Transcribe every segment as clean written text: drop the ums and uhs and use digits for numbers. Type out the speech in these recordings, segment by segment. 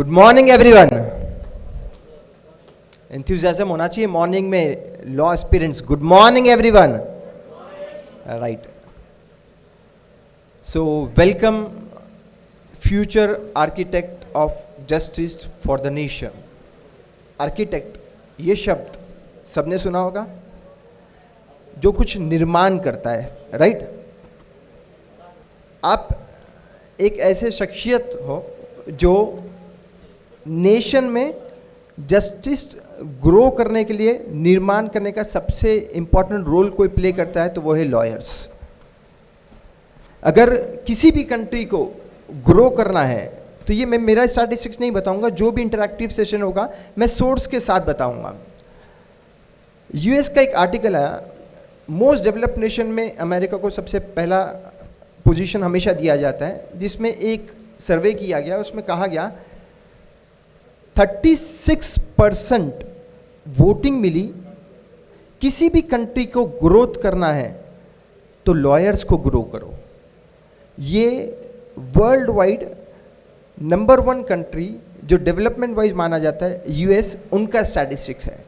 Good morning everyone. Enthusiasm होना चाहिए morning में। Law aspirants, good morning everyone. Right, so welcome future architect of justice for the nation. Architect, ये शब्द सबने सुना होगा, जो कुछ निर्माण करता है, राइट। आप एक ऐसे शख्सियत हो जो नेशन में जस्टिस ग्रो करने के लिए, निर्माण करने का सबसे इंपॉर्टेंट रोल कोई प्ले करता है, तो वो है लॉयर्स। अगर किसी भी कंट्री को ग्रो करना है तो ये मैं मेरा स्टैटिस्टिक्स नहीं बताऊंगा, जो भी इंटरैक्टिव सेशन होगा मैं सोर्स के साथ बताऊंगा। यूएस का एक आर्टिकल आया, मोस्ट डेवलप्ड नेशन में अमेरिका को सबसे पहला पोजीशन हमेशा दिया जाता है, जिसमें एक सर्वे किया गया, उसमें कहा गया 36% वोटिंग मिली। किसी भी कंट्री को ग्रोथ करना है तो लॉयर्स को ग्रो करो। ये वर्ल्ड वाइड नंबर 1 कंट्री जो डेवलपमेंट वाइज माना जाता है, यूएस, उनका स्टैटिस्टिक्स है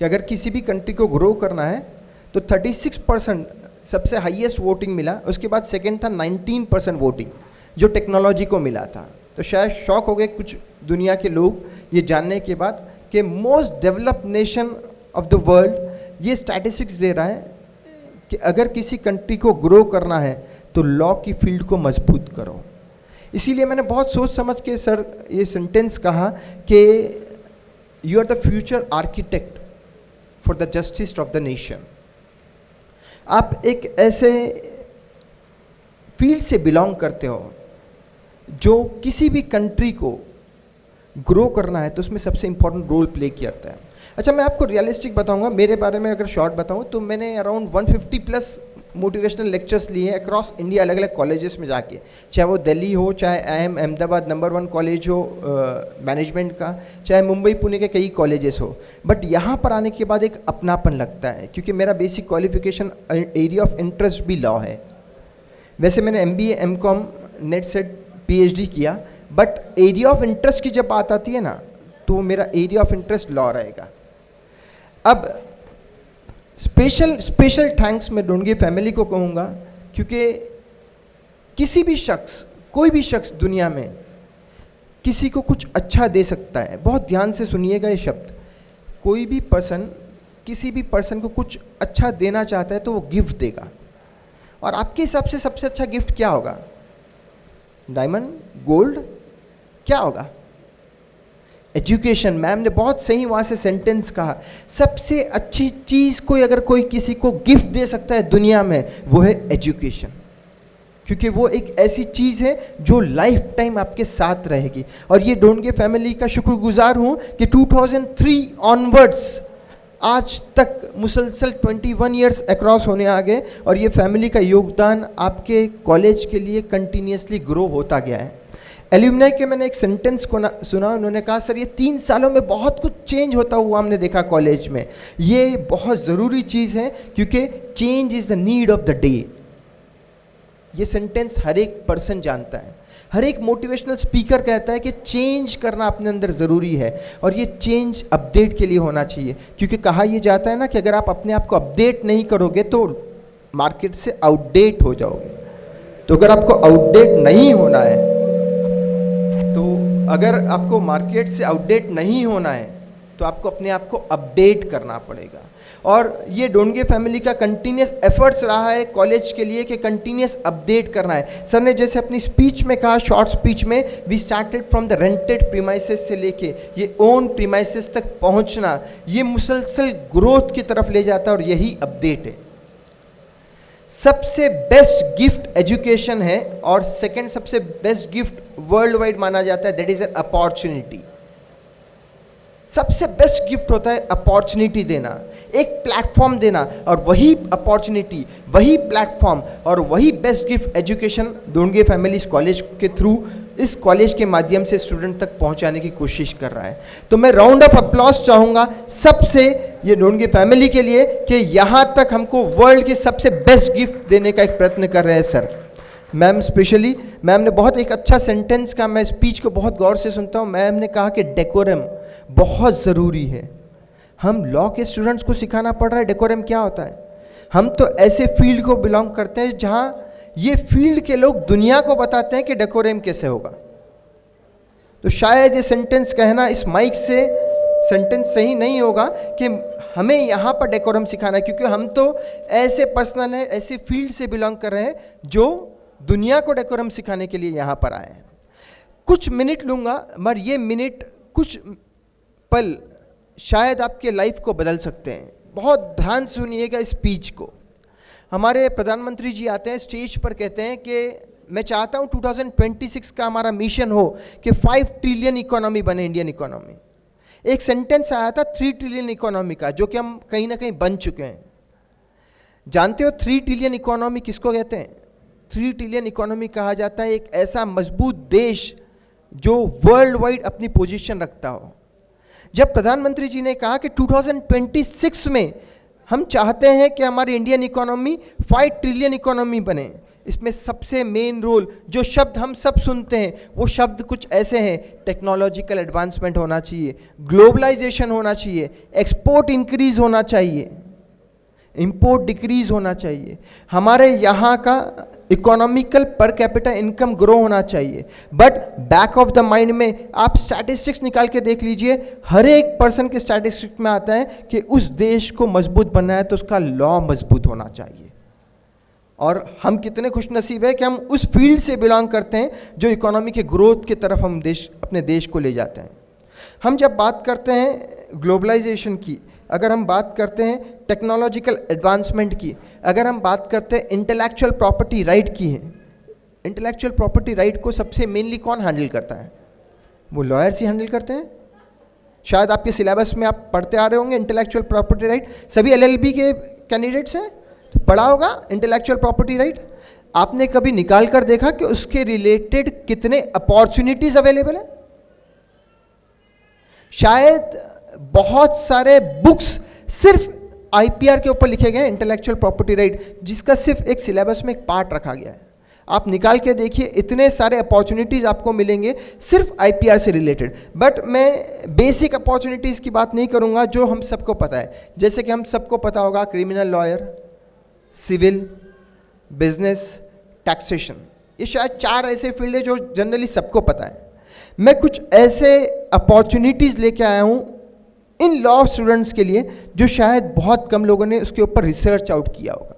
कि अगर किसी भी कंट्री को ग्रो करना है तो 36% सबसे हाईएस्ट वोटिंग मिला। उसके बाद सेकेंड था 19% वोटिंग जो टेक्नोलॉजी को मिला था। तो शायद शॉक हो गए कुछ दुनिया के लोग ये जानने के बाद कि most developed nation of the world ये स्टैटिस्टिक्स दे रहा है कि अगर किसी कंट्री को ग्रो करना है तो लॉ की फील्ड को मजबूत करो। इसीलिए मैंने बहुत सोच समझ के सर ये सेंटेंस कहा कि you are the future architect for the justice of the nation. आप एक ऐसे फील्ड से बिलोंग करते हो जो किसी भी कंट्री को ग्रो करना है तो उसमें सबसे इंपॉर्टेंट रोल प्ले करता है। अच्छा, मैं आपको रियलिस्टिक बताऊंगा, मेरे बारे में अगर शॉर्ट बताऊं तो मैंने अराउंड 150 प्लस मोटिवेशनल लेक्चर्स लिए हैं अक्रॉस इंडिया, अलग अलग कॉलेजेस में जाके, चाहे वो दिल्ली हो, चाहे IIM अहमदाबाद नंबर 1 कॉलेज हो मैनेजमेंट का, चाहे मुंबई पुणे के कई कॉलेजेस हो। बट यहाँ पर आने के बाद एक अपनापन लगता है, क्योंकि मेरा basic qualification area of interest भी लॉ है। वैसे मैंने MBA MCOM net set PhD किया, बट एरिया ऑफ इंटरेस्ट की जब बात आती है ना, तो मेरा एरिया ऑफ इंटरेस्ट लॉ रहेगा। अब स्पेशल थैंक्स मैं ढूंढगी फैमिली को कहूँगा, क्योंकि किसी भी शख्स, कोई भी शख्स दुनिया में किसी को कुछ अच्छा दे सकता है। बहुत ध्यान से सुनिएगा ये शब्द, कोई भी पर्सन किसी भी पर्सन को कुछ अच्छा देना चाहता है तो वो गिफ्ट देगा। और आपके हिसाब से सबसे अच्छा गिफ्ट क्या होगा? डायमंड, गोल्ड, क्या होगा? एजुकेशन। मैम ने बहुत सही वहां से सेंटेंस कहा, सबसे अच्छी चीज कोई अगर कोई किसी को गिफ्ट दे सकता है दुनिया में वो है एजुकेशन, क्योंकि वो एक ऐसी चीज है जो लाइफ टाइम आपके साथ रहेगी। और ये ढूंढगे फैमिली का शुक्रगुजार हूं कि 2003 ऑनवर्ड्स आज तक मुसलसल 21 ईयर्स अक्रॉस होने आ गए, और ये फैमिली का योगदान आपके कॉलेज के लिए कंटिन्यूसली ग्रो होता गया है। एल्यूमिनाई के मैंने एक सेंटेंस को सुना, उन्होंने कहा सर ये 3 सालों में बहुत कुछ चेंज होता हुआ हमने देखा कॉलेज में। ये बहुत ज़रूरी चीज़ है, क्योंकि change is the need of the day. ये सेंटेंस हर एक पर्सन जानता है, हर एक मोटिवेशनल स्पीकर कहता है कि चेंज करना अपने अंदर ज़रूरी है, और ये चेंज अपडेट के लिए होना चाहिए। क्योंकि कहा यह जाता है ना कि अगर आप अपने आप को अपडेट नहीं करोगे तो मार्केट से आउटडेट हो जाओगे। तो अगर आपको आउटडेट नहीं होना है, तो अगर आपको मार्केट से आउटडेट नहीं होना है तो आपको अपने आप को अपडेट करना पड़ेगा। और ये डोंगे फैमिली का कंटिन्यूस एफर्ट्स रहा है कॉलेज के लिए कि कंटिन्यूस अपडेट करना है। सर ने जैसे अपनी स्पीच में कहा, शॉर्ट स्पीच में, we started from the rented premises से लेके ये ओन प्रीमाइसेस तक पहुंचना, ये मुसलसल ग्रोथ की तरफ ले जाता है, और यही अपडेट है। सबसे बेस्ट गिफ्ट एजुकेशन है, और सेकंड सबसे बेस्ट गिफ्ट वर्ल्ड वाइड माना जाता है, दैट इज एन अपॉर्चुनिटी। सबसे बेस्ट गिफ्ट होता है अपॉर्चुनिटी देना, एक प्लेटफॉर्म देना, और वही अपॉर्चुनिटी, वही प्लेटफॉर्म और वही बेस्ट गिफ्ट एजुकेशन ढूंढगे फैमिली इस कॉलेज के थ्रू, इस कॉलेज के माध्यम से स्टूडेंट तक पहुंचाने की कोशिश कर रहा है। तो मैं राउंड ऑफ अप्लॉज चाहूंगा सबसे ये ढूंढगे फैमिली के लिए कि यहां तक हमको वर्ल्ड की सबसे बेस्ट गिफ्ट देने का एक प्रयत्न कर रहे हैं सर। मैम स्पेशली, मैम ने बहुत एक अच्छा सेंटेंस का, मैं स्पीच को बहुत गौर से सुनता हूँ, मैम ने कहा कि डेकोरम बहुत ज़रूरी है। हम लॉ के स्टूडेंट्स को सिखाना पड़ रहा है डेकोरम क्या होता है। हम तो ऐसे फील्ड को बिलोंग करते हैं जहाँ ये फील्ड के लोग दुनिया को बताते हैं कि डेकोरम कैसे होगा। तो शायद ये सेंटेंस कहना इस माइक से सेंटेंस सही नहीं होगा कि हमें यहाँ पर डेकोरम सिखाना है, क्योंकि हम तो ऐसे पर्सनल हैं, ऐसे फील्ड से बिलोंग कर रहे हैं जो दुनिया को डेकोरम सिखाने के लिए यहाँ पर आए हैं। कुछ मिनट लूँगा, मगर ये मिनट, कुछ पल शायद आपके लाइफ को बदल सकते हैं। बहुत ध्यान से सुनिएगा स्पीच को। हमारे प्रधानमंत्री जी आते हैं स्टेज पर, कहते हैं कि मैं चाहता हूँ 2026 का हमारा मिशन हो कि 5 ट्रिलियन इकोनॉमी बने, इंडियन इकोनॉमी। एक सेंटेंस आया था 3 ट्रिलियन इकोनॉमी का, जो कि हम कहीं ना कहीं बन चुके हैं। जानते हो 3 ट्रिलियन इकोनॉमी किसको कहते हैं? 3 ट्रिलियन इकोनॉमी कहा जाता है एक ऐसा मजबूत देश जो वर्ल्ड वाइड अपनी पोजीशन रखता हो। जब प्रधानमंत्री जी ने कहा कि 2026 में हम चाहते हैं कि हमारी इंडियन इकोनॉमी 5 ट्रिलियन इकोनॉमी बने, इसमें सबसे मेन रोल, जो शब्द हम सब सुनते हैं वो शब्द कुछ ऐसे हैं: टेक्नोलॉजिकल एडवांसमेंट होना चाहिए, ग्लोबलाइजेशन होना चाहिए, एक्सपोर्ट इंक्रीज होना चाहिए, इंपोर्ट डिक्रीज होना चाहिए, हमारे यहाँ का economical per capita income grow होना चाहिए। But back of the mind में आप स्टैटिस्टिक्स निकाल के देख लीजिए, हर एक पर्सन के स्टैटिस्टिक्स में आता है कि उस देश को मजबूत बनना है तो उसका लॉ मजबूत होना चाहिए। और हम कितने खुशनसीब है कि हम उस फील्ड से बिलोंग करते हैं जो इकोनॉमी के ग्रोथ की तरफ हम अपने देश को ले जाते हैं। हम जब बात करते हैं ग्लोबलाइजेशन की, अगर हम बात करते हैं टेक्नोलॉजिकल एडवांसमेंट की, अगर हम बात करते हैं इंटेलेक्चुअल प्रॉपर्टी राइट की है, इंटेलेक्चुअल प्रॉपर्टी राइट को सबसे मेनली कौन हैंडल करता है? वो लॉयर्स ही हैंडल करते हैं। शायद आपके सिलेबस में आप पढ़ते आ रहे होंगे इंटेलेक्चुअल प्रॉपर्टी राइट, सभी एलएलबी के कैंडिडेट्स हैं तो पढ़ा होगा इंटेलेक्चुअल प्रॉपर्टी राइट। आपने कभी निकाल कर देखा कि उसके रिलेटेड कितने अपॉर्चुनिटीज अवेलेबल है? शायद बहुत सारे बुक्स सिर्फ आईपीआर के ऊपर लिखे गए, इंटेलेक्चुअल प्रॉपर्टी राइट, जिसका सिर्फ एक सिलेबस में एक पार्ट रखा गया है। आप निकाल के देखिए, इतने सारे अपॉर्चुनिटीज आपको मिलेंगे सिर्फ आईपीआर से रिलेटेड। बट मैं बेसिक अपॉर्चुनिटीज की बात नहीं करूंगा जो हम सबको पता है, जैसे कि हम सबको पता होगा criminal lawyer, civil, business, taxation. ये शायद 4 ऐसे फील्ड है जो जनरली सबको पता है। मैं कुछ ऐसे अपॉर्चुनिटीज लेके आया हूं इन लॉ स्टूडेंट्स के लिए जो शायद बहुत कम लोगों ने उसके ऊपर रिसर्च आउट किया होगा,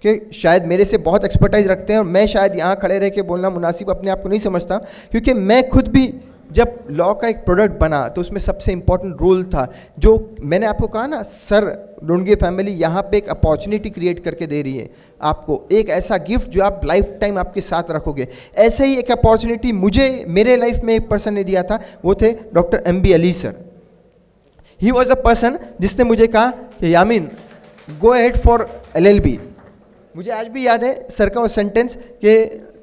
कि शायद मेरे से बहुत एक्सपर्टाइज रखते हैं और मैं शायद यहाँ खड़े रह के बोलना मुनासिब अपने आप को नहीं समझता, क्योंकि मैं खुद भी जब लॉ का एक प्रोडक्ट बना तो उसमें सबसे इंपॉर्टेंट रोल था, जो मैंने आपको कहा ना, सर डोंगे फैमिली यहाँ पे एक अपॉर्चुनिटी क्रिएट करके दे रही है आपको, एक ऐसा गिफ्ट जो आप लाइफ टाइम आपके साथ रखोगे। ऐसे ही एक अपॉर्चुनिटी मुझे मेरे लाइफ में एक पर्सन ने दिया था, वो थे doctor MB Ali sir. He was a person जिसने मुझे कहा कि यामीन गो अहेड फॉर LLB। मुझे आज भी याद है सर का वो सेंटेंस कि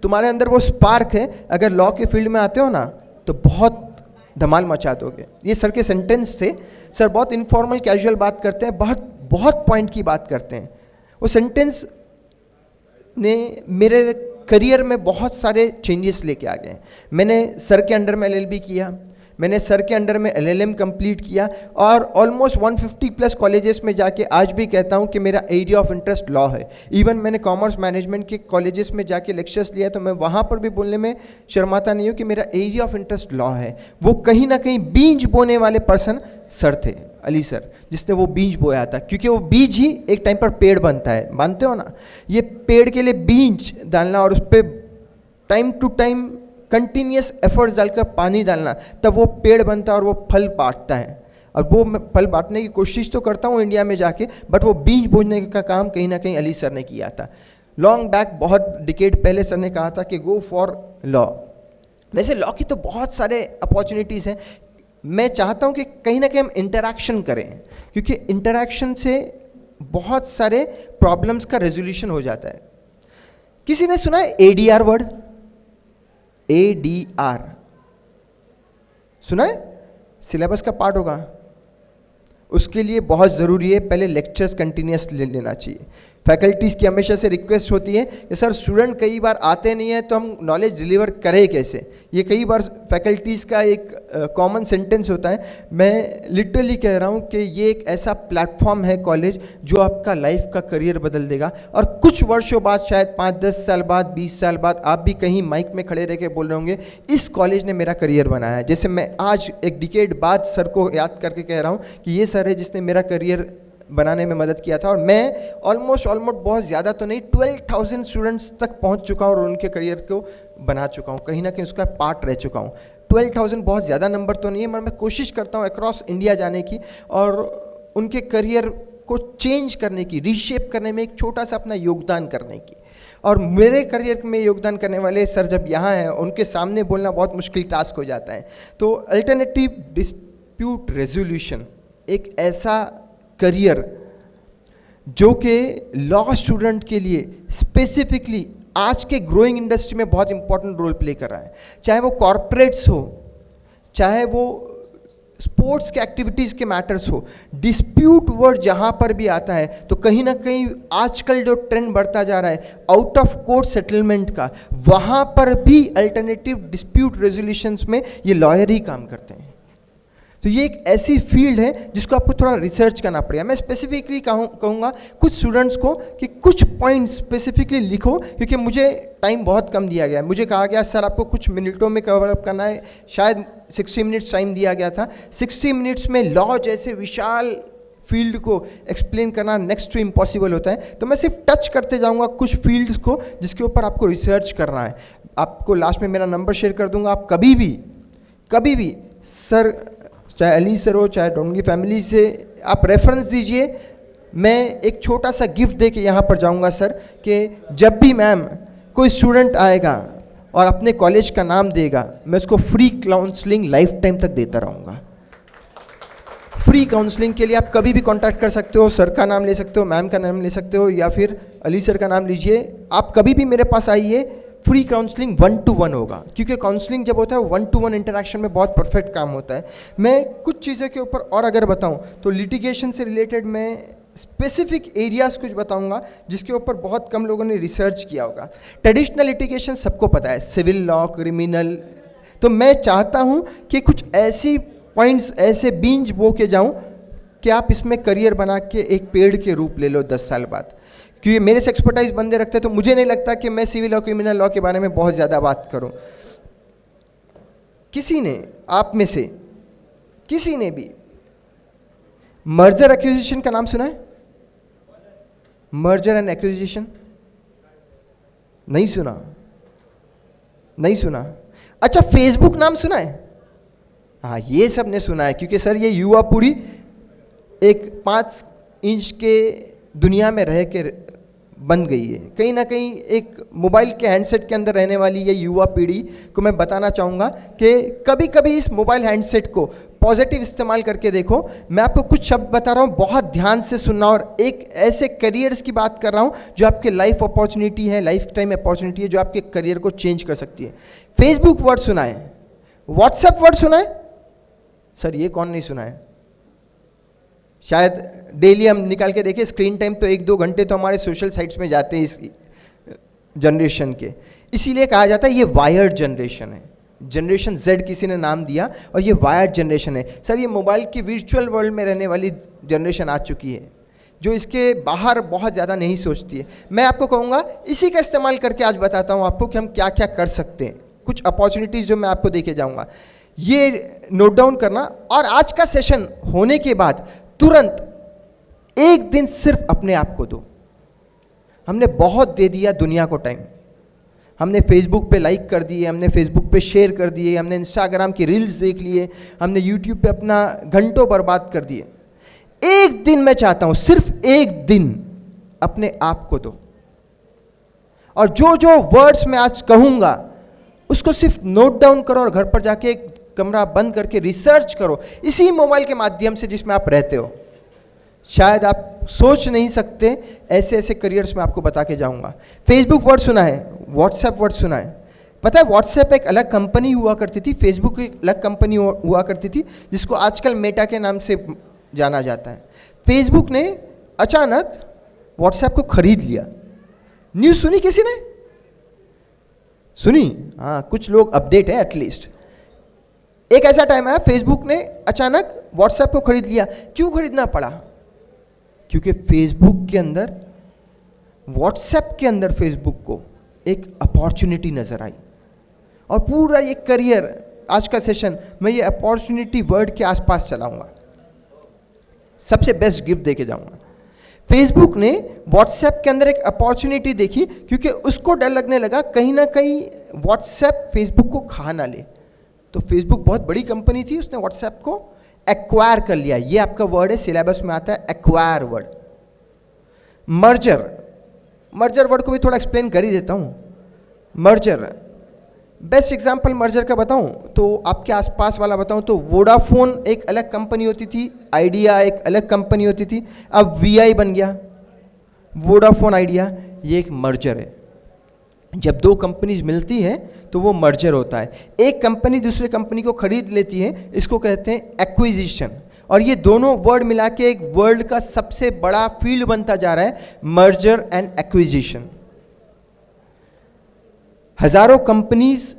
तुम्हारे अंदर वो स्पार्क है, अगर लॉ के फील्ड में आते हो ना तो बहुत धमाल मचा दोगे। ये सर के सेंटेंस थे। सर बहुत इनफॉर्मल कैजुअल बात करते हैं, बहुत बहुत पॉइंट की बात करते हैं। वो सेंटेंस ने मेरे करियर में बहुत सारे चेंजेस लेके आ गए। मैंने सर के अंडर में LLB किया, मैंने सर के अंडर में LLM कंप्लीट किया और ऑलमोस्ट 150 प्लस कॉलेजेस में जाके आज भी कहता हूँ कि मेरा एरिया ऑफ इंटरेस्ट लॉ है। इवन मैंने कॉमर्स मैनेजमेंट के कॉलेजेस में जाके लेक्चर्स लिया तो मैं वहाँ पर भी बोलने में शर्माता नहीं हूँ कि मेरा एरिया ऑफ इंटरेस्ट लॉ है। वो कहीं ना कहीं बीज बोने वाले पर्सन सर थे, अली सर, जिसने वो बीज बोया था, क्योंकि वो बीज ही एक टाइम पर पेड़ बनता है, मानते हो ना? ये पेड़ के लिए बीज डालना और उस पर time to time continuous efforts डालकर पानी डालना, तब वो पेड़ बनता है और वो फल बांटता है। और वो मैं फल बांटने की कोशिश तो करता हूँ इंडिया में जाके, बट वो बीज बोने का काम कहीं ना कहीं अली सर ने किया था। लॉन्ग बैक, बहुत डिकेड पहले सर ने कहा था कि गो फॉर लॉ। वैसे लॉ की तो बहुत सारे अपॉर्चुनिटीज़ हैं। मैं चाहता हूँ कि कहीं ना कहीं हम इंटरैक्शन करें, क्योंकि इंटरैक्शन से बहुत सारे प्रॉब्लम्स का रेजोल्यूशन हो जाता है। किसी ने सुना है ADR वर्ड? ADR सुना है? सिलेबस का पार्ट होगा। उसके लिए बहुत ज़रूरी है पहले लेक्चर्स कंटिन्यूस ले लेना चाहिए। फैकल्टीज़ की हमेशा से रिक्वेस्ट होती है कि सर स्टूडेंट कई बार आते नहीं है तो हम नॉलेज डिलीवर करें कैसे। ये कई बार फैकल्टीज़ का एक कॉमन सेंटेंस होता है। मैं लिटरली कह रहा हूँ कि ये एक ऐसा प्लेटफॉर्म है कॉलेज जो आपका लाइफ का करियर बदल देगा। और कुछ वर्षों बाद, शायद 5-10 साल बाद, 20 साल बाद, आप भी कहीं माइक में खड़े रह के बोल रहे होंगे इस कॉलेज ने मेरा करियर बनाया है। जैसे मैं आज एक डिकेड बाद सर को याद करके कह रहा हूँ कि ये सर है जिसने मेरा करियर बनाने में मदद किया था। और मैं ऑलमोस्ट बहुत ज़्यादा तो नहीं, 12,000 स्टूडेंट्स तक पहुंच चुका हूँ और उनके करियर को बना चुका हूँ, कहीं ना कहीं उसका पार्ट रह चुका हूँ। 12,000 बहुत ज़्यादा नंबर तो नहीं है, मगर मैं कोशिश करता हूँ अक्रॉस इंडिया जाने की और उनके करियर को चेंज करने की, रीशेप करने में एक छोटा सा अपना योगदान करने की। और मेरे करियर में योगदान करने वाले सर जब यहाँ हैं, उनके सामने बोलना बहुत मुश्किल टास्क हो जाता है। तो अल्टरनेटिव डिस्प्यूट रेजोल्यूशन एक ऐसा करियर जो कि लॉ स्टूडेंट के लिए स्पेसिफिकली आज के ग्रोइंग इंडस्ट्री में बहुत इंपॉर्टेंट रोल प्ले कर रहा है। चाहे वो कॉरपोरेट्स हो, चाहे वो स्पोर्ट्स के एक्टिविटीज़ के मैटर्स हो, डिस्प्यूट वर्ड जहाँ पर भी आता है तो कहीं ना कहीं आजकल जो ट्रेंड बढ़ता जा रहा है आउट ऑफ कोर्ट सेटलमेंट का, वहाँ पर भी अल्टरनेटिव डिस्प्यूट रेजोल्यूशंस में ये लॉयर ही काम करते हैं। तो ये एक ऐसी फील्ड है जिसको आपको थोड़ा रिसर्च करना पड़ेगा। मैं स्पेसिफिकली कहूँगा कुछ स्टूडेंट्स को कि कुछ पॉइंट्स स्पेसिफिकली लिखो, क्योंकि मुझे टाइम बहुत कम दिया गया है। मुझे कहा गया सर आपको कुछ मिनटों में कवर अप करना है, शायद 60 मिनट्स टाइम दिया गया था। 60 मिनट्स में लॉ जैसे विशाल फील्ड को एक्सप्लेन करना नेक्स्ट टू इम्पॉसिबल होता है। तो मैं सिर्फ टच करते जाऊँगा कुछ फील्ड्स को जिसके ऊपर आपको रिसर्च करना है। आपको लास्ट में मेरा नंबर शेयर कर दूंगा, आप कभी भी सर, चाहे अली सर हो, चाहे डोंगी फैमिली से आप रेफरेंस दीजिए। मैं एक छोटा सा गिफ्ट दे के यहाँ पर जाऊँगा सर कि जब भी मैम कोई स्टूडेंट आएगा और अपने कॉलेज का नाम देगा, मैं उसको फ्री काउंसलिंग लाइफ टाइम तक देता रहूँगा। फ्री काउंसलिंग के लिए आप कभी भी कांटेक्ट कर सकते हो, सर का नाम ले सकते हो, मैम का नाम ले सकते हो, या फिर अली सर का नाम लीजिए। आप कभी भी मेरे पास आइए, फ्री काउंसलिंग 1-to-1 होगा, क्योंकि काउंसलिंग जब होता है 1-to-1 इंटरेक्शन में बहुत परफेक्ट काम होता है। मैं कुछ चीज़ों के ऊपर और अगर बताऊं तो लिटिगेशन से रिलेटेड मैं स्पेसिफिक एरियाज कुछ बताऊंगा जिसके ऊपर बहुत कम लोगों ने रिसर्च किया होगा। ट्रेडिशनल लिटिगेशन सबको पता है, सिविल लॉ, क्रिमिनल। तो मैं चाहता हूं कि कुछ ऐसी पॉइंट्स, ऐसे बीज बो के जाऊं कि आप इसमें करियर बना के एक पेड़ के रूप ले लो 10 साल बाद। क्योंकि मेरे से एक्सपर्टाइज बंदे रखते हैं तो मुझे नहीं लगता कि मैं सिविल और क्रिमिनल लॉ के बारे में बहुत ज़्यादा बात करूं। किसी ने, आप में से किसी ने भी मर्जर एक्विजिशन का नाम सुना है? मर्जर एंड एक्विजिशन नहीं सुना? नहीं सुना? अच्छा, फेसबुक नाम सुना है? हाँ, ये सब ने सुना है, क्योंकि सर ये युवा पीढ़ी एक 5 इंच के दुनिया में रह के बन गई है। कहीं ना कहीं एक मोबाइल के हैंडसेट के अंदर रहने वाली ये युवा पीढ़ी को मैं बताना चाहूँगा कि कभी कभी इस मोबाइल हैंडसेट को पॉजिटिव इस्तेमाल करके देखो। मैं आपको कुछ शब्द बता रहा हूँ, बहुत ध्यान से सुनना, और एक ऐसे करियर्स की बात कर रहा हूँ जो आपके लाइफ अपॉर्चुनिटी है, लाइफ टाइम अपॉर्चुनिटी है, जो आपके करियर को चेंज कर सकती है। फेसबुक वर्ड सुना है? व्हाट्सएप वर्ड सुना है? सर ये कौन नहीं सुना है? शायद डेली हम निकाल के देखें, स्क्रीन टाइम तो 1-2 घंटे तो हमारे सोशल साइट्स में जाते हैं इस जनरेशन के। इसीलिए कहा जाता है ये वायर्ड जनरेशन है। जनरेशन जेड किसी ने नाम दिया, और ये वायर्ड जनरेशन है। सर ये मोबाइल की वर्चुअल वर्ल्ड में रहने वाली जनरेशन आ चुकी है, जो इसके बाहर बहुत ज़्यादा नहीं सोचती है। मैं आपको कहूँगा इसी का इस्तेमाल करके आज बताता हूँ आपको कि हम क्या क्या कर सकते हैं। कुछ अपॉर्चुनिटीज़ जो मैं आपको देके जाऊँगा, ये नोट डाउन करना। और आज का सेशन होने के बाद तुरंत एक दिन सिर्फ अपने आप को दो। हमने बहुत दे दिया दुनिया को टाइम। हमने फेसबुक पे लाइक कर दिए, हमने फेसबुक पे शेयर कर दिए, हमने इंस्टाग्राम की रील्स देख लिए, हमने यूट्यूब पे अपना घंटों बर्बाद कर दिए। एक दिन मैं चाहता हूं, सिर्फ एक दिन अपने आप को दो, और जो जो वर्ड्स मैं आज कहूंगा उसको सिर्फ नोट डाउन करो, और घर पर जाके एक कमरा बंद करके रिसर्च करो, इसी मोबाइल के माध्यम से जिसमें आप रहते हो। शायद आप सोच नहीं सकते ऐसे ऐसे करियर्स में आपको बता के जाऊंगा। फेसबुक वर्ड सुना है? व्हाट्सएप वर्ड सुना है? पता है व्हाट्सएप एक अलग कंपनी हुआ करती थी, फेसबुक एक अलग कंपनी हुआ करती थी, जिसको आजकल मेटा के नाम से जाना जाता है। फेसबुक ने अचानक व्हाट्सएप को खरीद लिया। न्यूज़ सुनी किसी ने? सुनी? हाँ, कुछ लोग अपडेट है एटलीस्ट। एक ऐसा टाइम आया फेसबुक ने अचानक व्हाट्सएप को खरीद लिया। क्यों खरीदना पड़ा? क्योंकि फेसबुक के अंदर, व्हाट्सएप के अंदर फेसबुक को एक अपॉर्चुनिटी नजर आई। और पूरा ये करियर, आज का सेशन मैं ये अपॉर्चुनिटी वर्ड के आसपास चलाऊंगा, सबसे बेस्ट गिफ्ट देके जाऊंगा। फेसबुक ने व्हाट्सएप के अंदर एक अपॉर्चुनिटी देखी, क्योंकि उसको डर लगने लगा कहीं ना कहीं व्हाट्सएप फेसबुक को खा ना ले। तो फेसबुक बहुत बड़ी कंपनी थी, उसने व्हाट्सएप को एक्वायर कर लिया। ये आपका वर्ड है, सिलेबस में आता है acquire word. Merger, merger word को भी थोड़ा एक्सप्लेन कर ही देता हूं। मर्जर, बेस्ट एग्जांपल मर्जर का बताऊं तो आपके आसपास वाला बताऊं तो वोडाफोन एक अलग कंपनी होती थी, आइडिया एक अलग कंपनी होती थी, अब वीआई बन गया, वोडाफोन आइडिया। ये एक मर्जर है। जब दो कंपनीज मिलती हैं तो वो मर्जर होता है। एक कंपनी दूसरे कंपनी को खरीद लेती है, इसको कहते हैं एक्विजिशन। और ये दोनों वर्ड मिला के एक वर्ल्ड का सबसे बड़ा फील्ड बनता जा रहा है, मर्जर एंड एक्विजिशन। हजारों कंपनीज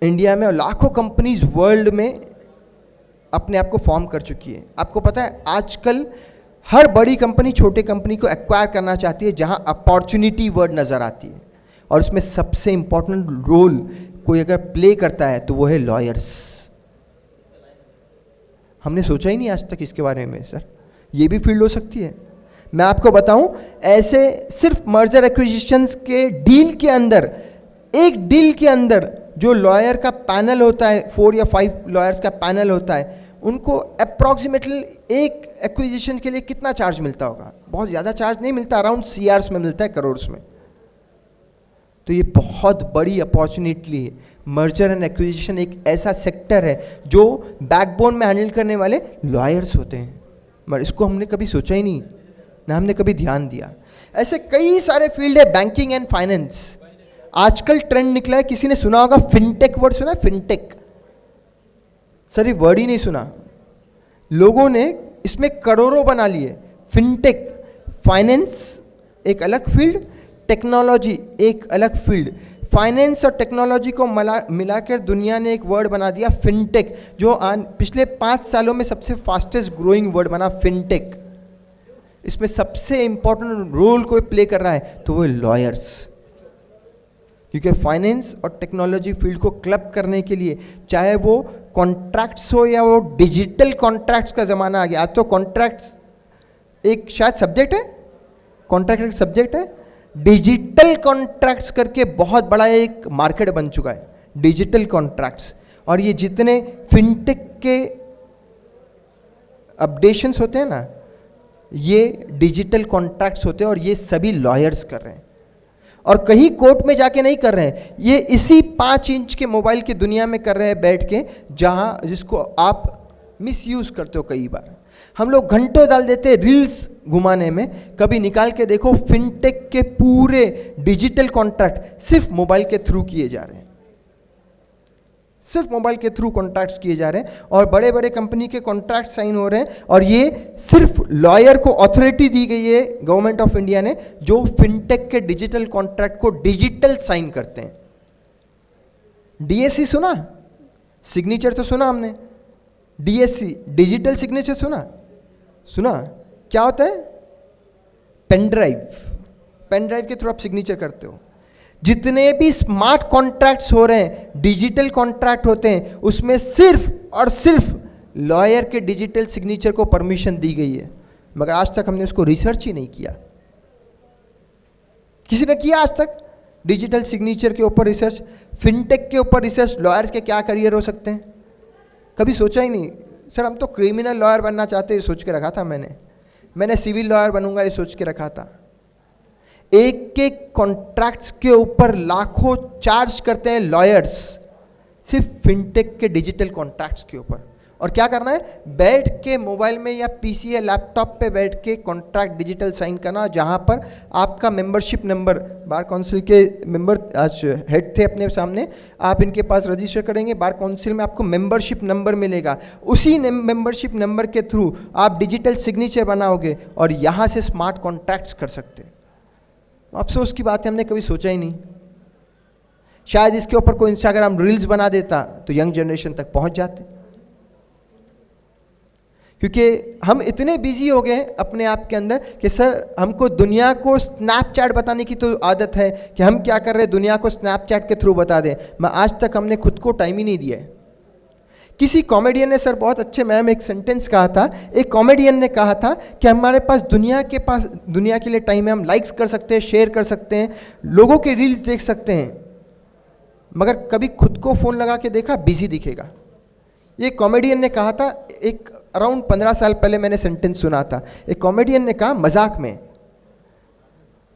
इंडिया में और लाखों कंपनीज वर्ल्ड में अपने आप को फॉर्म कर चुकी है। आपको पता है आजकल हर बड़ी कंपनी छोटे कंपनी को एक्वायर करना चाहती है जहां अपॉर्चुनिटी वर्ड नजर आती है। और इसमें सबसे इंपॉर्टेंट रोल कोई अगर प्ले करता है तो वो है लॉयर्स। हमने सोचा ही नहीं आज तक इसके बारे में सर, ये भी फील्ड हो सकती है। मैं आपको बताऊं, ऐसे सिर्फ मर्जर एक्विजिशंस के डील के अंदर, एक डील के अंदर जो लॉयर का पैनल होता है, 4 या 5 लॉयर्स का पैनल होता है, उनको अप्रॉक्सीमेटली एक एक्विजिशन के लिए कितना चार्ज मिलता होगा? बहुत ज़्यादा चार्ज नहीं मिलता, अराउंड सीआर्स में मिलता है, करोड़ में। तो ये बहुत बड़ी अपॉर्चुनिटी है। मर्जर एंड एक्विजिशन एक ऐसा सेक्टर है जो बैकबोन में हैंडल करने वाले लॉयर्स होते हैं, मगर इसको हमने कभी सोचा ही नहीं, ना हमने कभी ध्यान दिया। ऐसे कई सारे फील्ड है। बैंकिंग एंड फाइनेंस, आजकल ट्रेंड निकला है, किसी ने सुना होगा फिनटेक वर्ड, सुना है फिनटेक? सर ये वर्ड ही नहीं सुना, लोगों ने इसमें करोड़ों बना लिए। फिनटेक, फाइनेंस एक अलग फील्ड, टेक्नोलॉजी एक अलग फील्ड। फाइनेंस और टेक्नोलॉजी को मिलाकर दुनिया ने एक वर्ड बना दिया फिनटेक, जो पिछले 5 सालों में सबसे फास्टेस्ट ग्रोइंग वर्ड बना फिनटेक। इसमें सबसे इंपॉर्टेंट रोल कोई प्ले कर रहा है तो वो लॉयर्स, क्योंकि फाइनेंस और टेक्नोलॉजी फील्ड को क्लब करने के लिए, चाहे वो कॉन्ट्रैक्ट्स हो या वो डिजिटल कॉन्ट्रैक्ट्स का जमाना आ गया। आज तो कॉन्ट्रैक्ट्स एक शायद सब्जेक्ट है, कॉन्ट्रैक्ट एक सब्जेक्ट है, डिजिटल कॉन्ट्रैक्ट्स करके बहुत बड़ा एक मार्केट बन चुका है, डिजिटल कॉन्ट्रैक्ट्स। और ये जितने फिनटेक के अपडेशंस होते हैं ना, ये डिजिटल कॉन्ट्रैक्ट्स होते हैं और ये सभी लॉयर्स कर रहे हैं। और कहीं कोर्ट में जाके नहीं कर रहे हैं, ये इसी 5 इंच के मोबाइल की दुनिया में कर रहे हैं बैठ के, जहां जिसको आप मिसयूज करते हो। कई बार हम लोग घंटों डाल देते हैं रील्स घुमाने में, कभी निकाल के देखो फिनटेक के पूरे डिजिटल कॉन्ट्रैक्ट सिर्फ मोबाइल के थ्रू किए जा रहे हैं, सिर्फ मोबाइल के थ्रू कॉन्ट्रैक्ट्स किए जा रहे हैं। और बड़े बड़े कंपनी के कॉन्ट्रैक्ट साइन हो रहे हैं, और ये सिर्फ लॉयर को अथॉरिटी दी गई है गवर्नमेंट ऑफ इंडिया ने, जो फिनटेक के डिजिटल कॉन्ट्रैक्ट को डिजिटल साइन करते हैं। डीएससी सुना? सिग्नेचर तो सुना हमने, डीएससी डिजिटल सिग्नेचर सुना? सुना? क्या होता है? पेन ड्राइव, पेन ड्राइव के थ्रू आप सिग्नेचर करते हो। जितने भी स्मार्ट कॉन्ट्रैक्ट्स हो रहे हैं, डिजिटल कॉन्ट्रैक्ट होते हैं, उसमें सिर्फ और सिर्फ लॉयर के डिजिटल सिग्नेचर को परमिशन दी गई है। मगर आज तक हमने उसको रिसर्च ही नहीं किया। किसी ने किया आज तक डिजिटल सिग्नेचर के ऊपर रिसर्च, फिनटेक के ऊपर रिसर्च? लॉयर्स के क्या करियर हो सकते हैं, कभी सोचा ही नहीं। सर हम तो क्रिमिनल लॉयर बनना चाहते, ये सोच के रखा था मैंने सिविल लॉयर बनूंगा, ये सोच के रखा था। एक एक कॉन्ट्रैक्ट्स के ऊपर लाखों चार्ज करते हैं लॉयर्स, सिर्फ फिनटेक के डिजिटल कॉन्ट्रैक्ट्स के ऊपर। और क्या करना है, बैठ के मोबाइल में या पीसी या लैपटॉप पे बैठ के कॉन्ट्रैक्ट डिजिटल साइन करना, जहां पर आपका मेंबरशिप नंबर, बार काउंसिल के मेंबर आज हेड थे अपने सामने, आप इनके पास रजिस्टर करेंगे, बार काउंसिल में आपको मेंबरशिप नंबर मिलेगा, उसी मेंबरशिप नंबर के थ्रू आप डिजिटल सिग्नेचर बनाओगे और यहां से स्मार्ट कॉन्ट्रैक्ट्स कर सकते हैं। अफसोस की बात है, हमने कभी सोचा ही नहीं। शायद इसके ऊपर कोई इंस्टाग्राम रील्स बना देता तो यंग जनरेशन तक पहुंच जाते, क्योंकि हम इतने बिजी हो गए अपने आप के अंदर कि सर हमको दुनिया को स्नैपचैट बताने की तो आदत है कि हम क्या कर रहे हैं दुनिया को स्नैपचैट के थ्रू बता दें, मैं आज तक हमने खुद को टाइम ही नहीं दिया है। किसी कॉमेडियन ने सर बहुत अच्छे मैम एक सेंटेंस कहा था, एक कॉमेडियन ने कहा था कि हमारे पास दुनिया के लिए टाइम है, हम लाइक्स कर सकते हैं, शेयर कर सकते हैं, लोगों के रील्स देख सकते हैं, मगर कभी खुद को फोन लगा के देखा, बिजी दिखेगा। ये कॉमेडियन ने कहा था, एक अराउंड 15 साल पहले मैंने सेंटेंस सुना था, एक कॉमेडियन ने कहा मजाक में,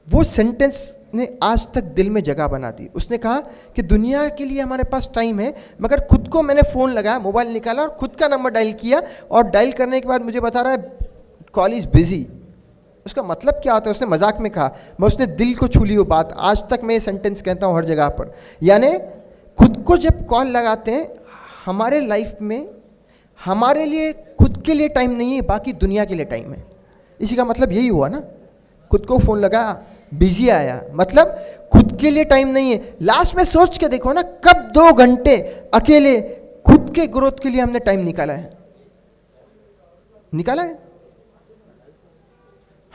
वो सेंटेंस ने आज तक दिल में जगह बना दी। उसने कहा कि दुनिया के लिए हमारे पास टाइम है, मगर खुद को मैंने फोन लगाया, मोबाइल निकाला और खुद का नंबर डायल किया, और डायल करने के बाद मुझे बता रहा है कॉल इज बिजी। उसका मतलब क्या होता है, उसने मजाक में कहा, मैं उसने दिल को छू ली वो बात। आज तक मैं ये सेंटेंस कहता हूँ हर जगह पर, यानी खुद को जब कॉल लगाते हैं, हमारे लाइफ में हमारे लिए खुद के लिए टाइम नहीं है, बाकी दुनिया के लिए टाइम है। इसी का मतलब यही हुआ ना, खुद को फोन लगाया, बिजी आया, मतलब खुद के लिए टाइम नहीं है। लास्ट में सोच के देखो ना, कब 2 घंटे अकेले खुद के ग्रोथ के लिए हमने टाइम निकाला है?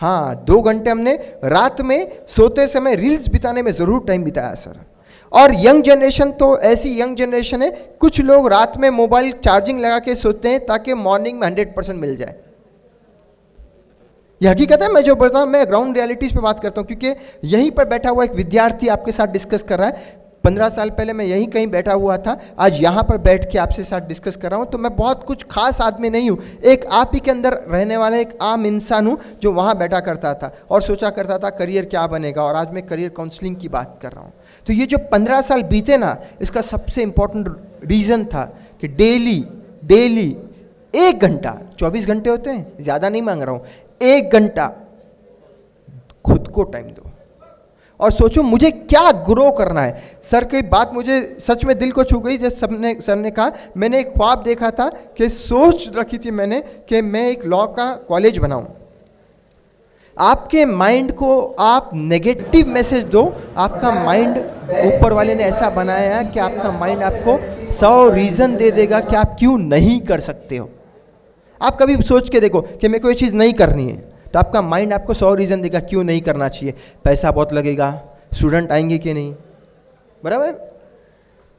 हाँ, 2 घंटे हमने रात में सोते समय रील्स बिताने में जरूर टाइम बिताया सर। और यंग जनरेशन तो ऐसी यंग जनरेशन है, कुछ लोग रात में मोबाइल चार्जिंग लगा के सोते हैं ताकि मॉर्निंग में 100% मिल जाए। यह हकीकत है, मैं जो बोलता हूं, मैं ग्राउंड रियलिटीज पे बात करता हूं, क्योंकि यहीं पर बैठा हुआ एक विद्यार्थी आपके साथ डिस्कस कर रहा है। 15 साल पहले मैं यहीं कहीं बैठा हुआ था, आज यहां पर बैठ के आपसे साथ डिस्कस कर रहा हूं। तो मैं बहुत कुछ खास आदमी नहीं हूं, एक आप ही के अंदर रहने वाला एक आम इंसान हूं, जो वहां बैठा करता था और सोचा करता था करियर क्या बनेगा, और आज मैं करियर काउंसलिंग की बात कर रहा हूं। तो ये जो 15 साल बीते ना, इसका सबसे इंपॉर्टेंट रीजन था कि डेली 1 घंटा, 24 घंटे होते हैं, ज्यादा नहीं मांग रहा हूं, 1 घंटा खुद को टाइम दो और सोचो मुझे क्या ग्रो करना है। सर की बात मुझे सच में दिल को छू गई, जब सर ने कहा, मैंने एक ख्वाब देखा था कि सोच रखी थी मैंने कि मैं एक लॉ का कॉलेज बनाऊं। आपके माइंड को आप नेगेटिव मैसेज दो, आपका माइंड ऊपर वाले ने ऐसा बनाया है कि आपका माइंड आपको 100 रीजन दे देगा कि आप क्यों नहीं कर सकते हो। आप कभी सोच के देखो कि मेरे को ये चीज़ नहीं करनी है, तो आपका माइंड आपको 100 रीज़न देगा क्यों नहीं करना चाहिए। पैसा बहुत लगेगा, स्टूडेंट आएंगे कि नहीं, बराबर,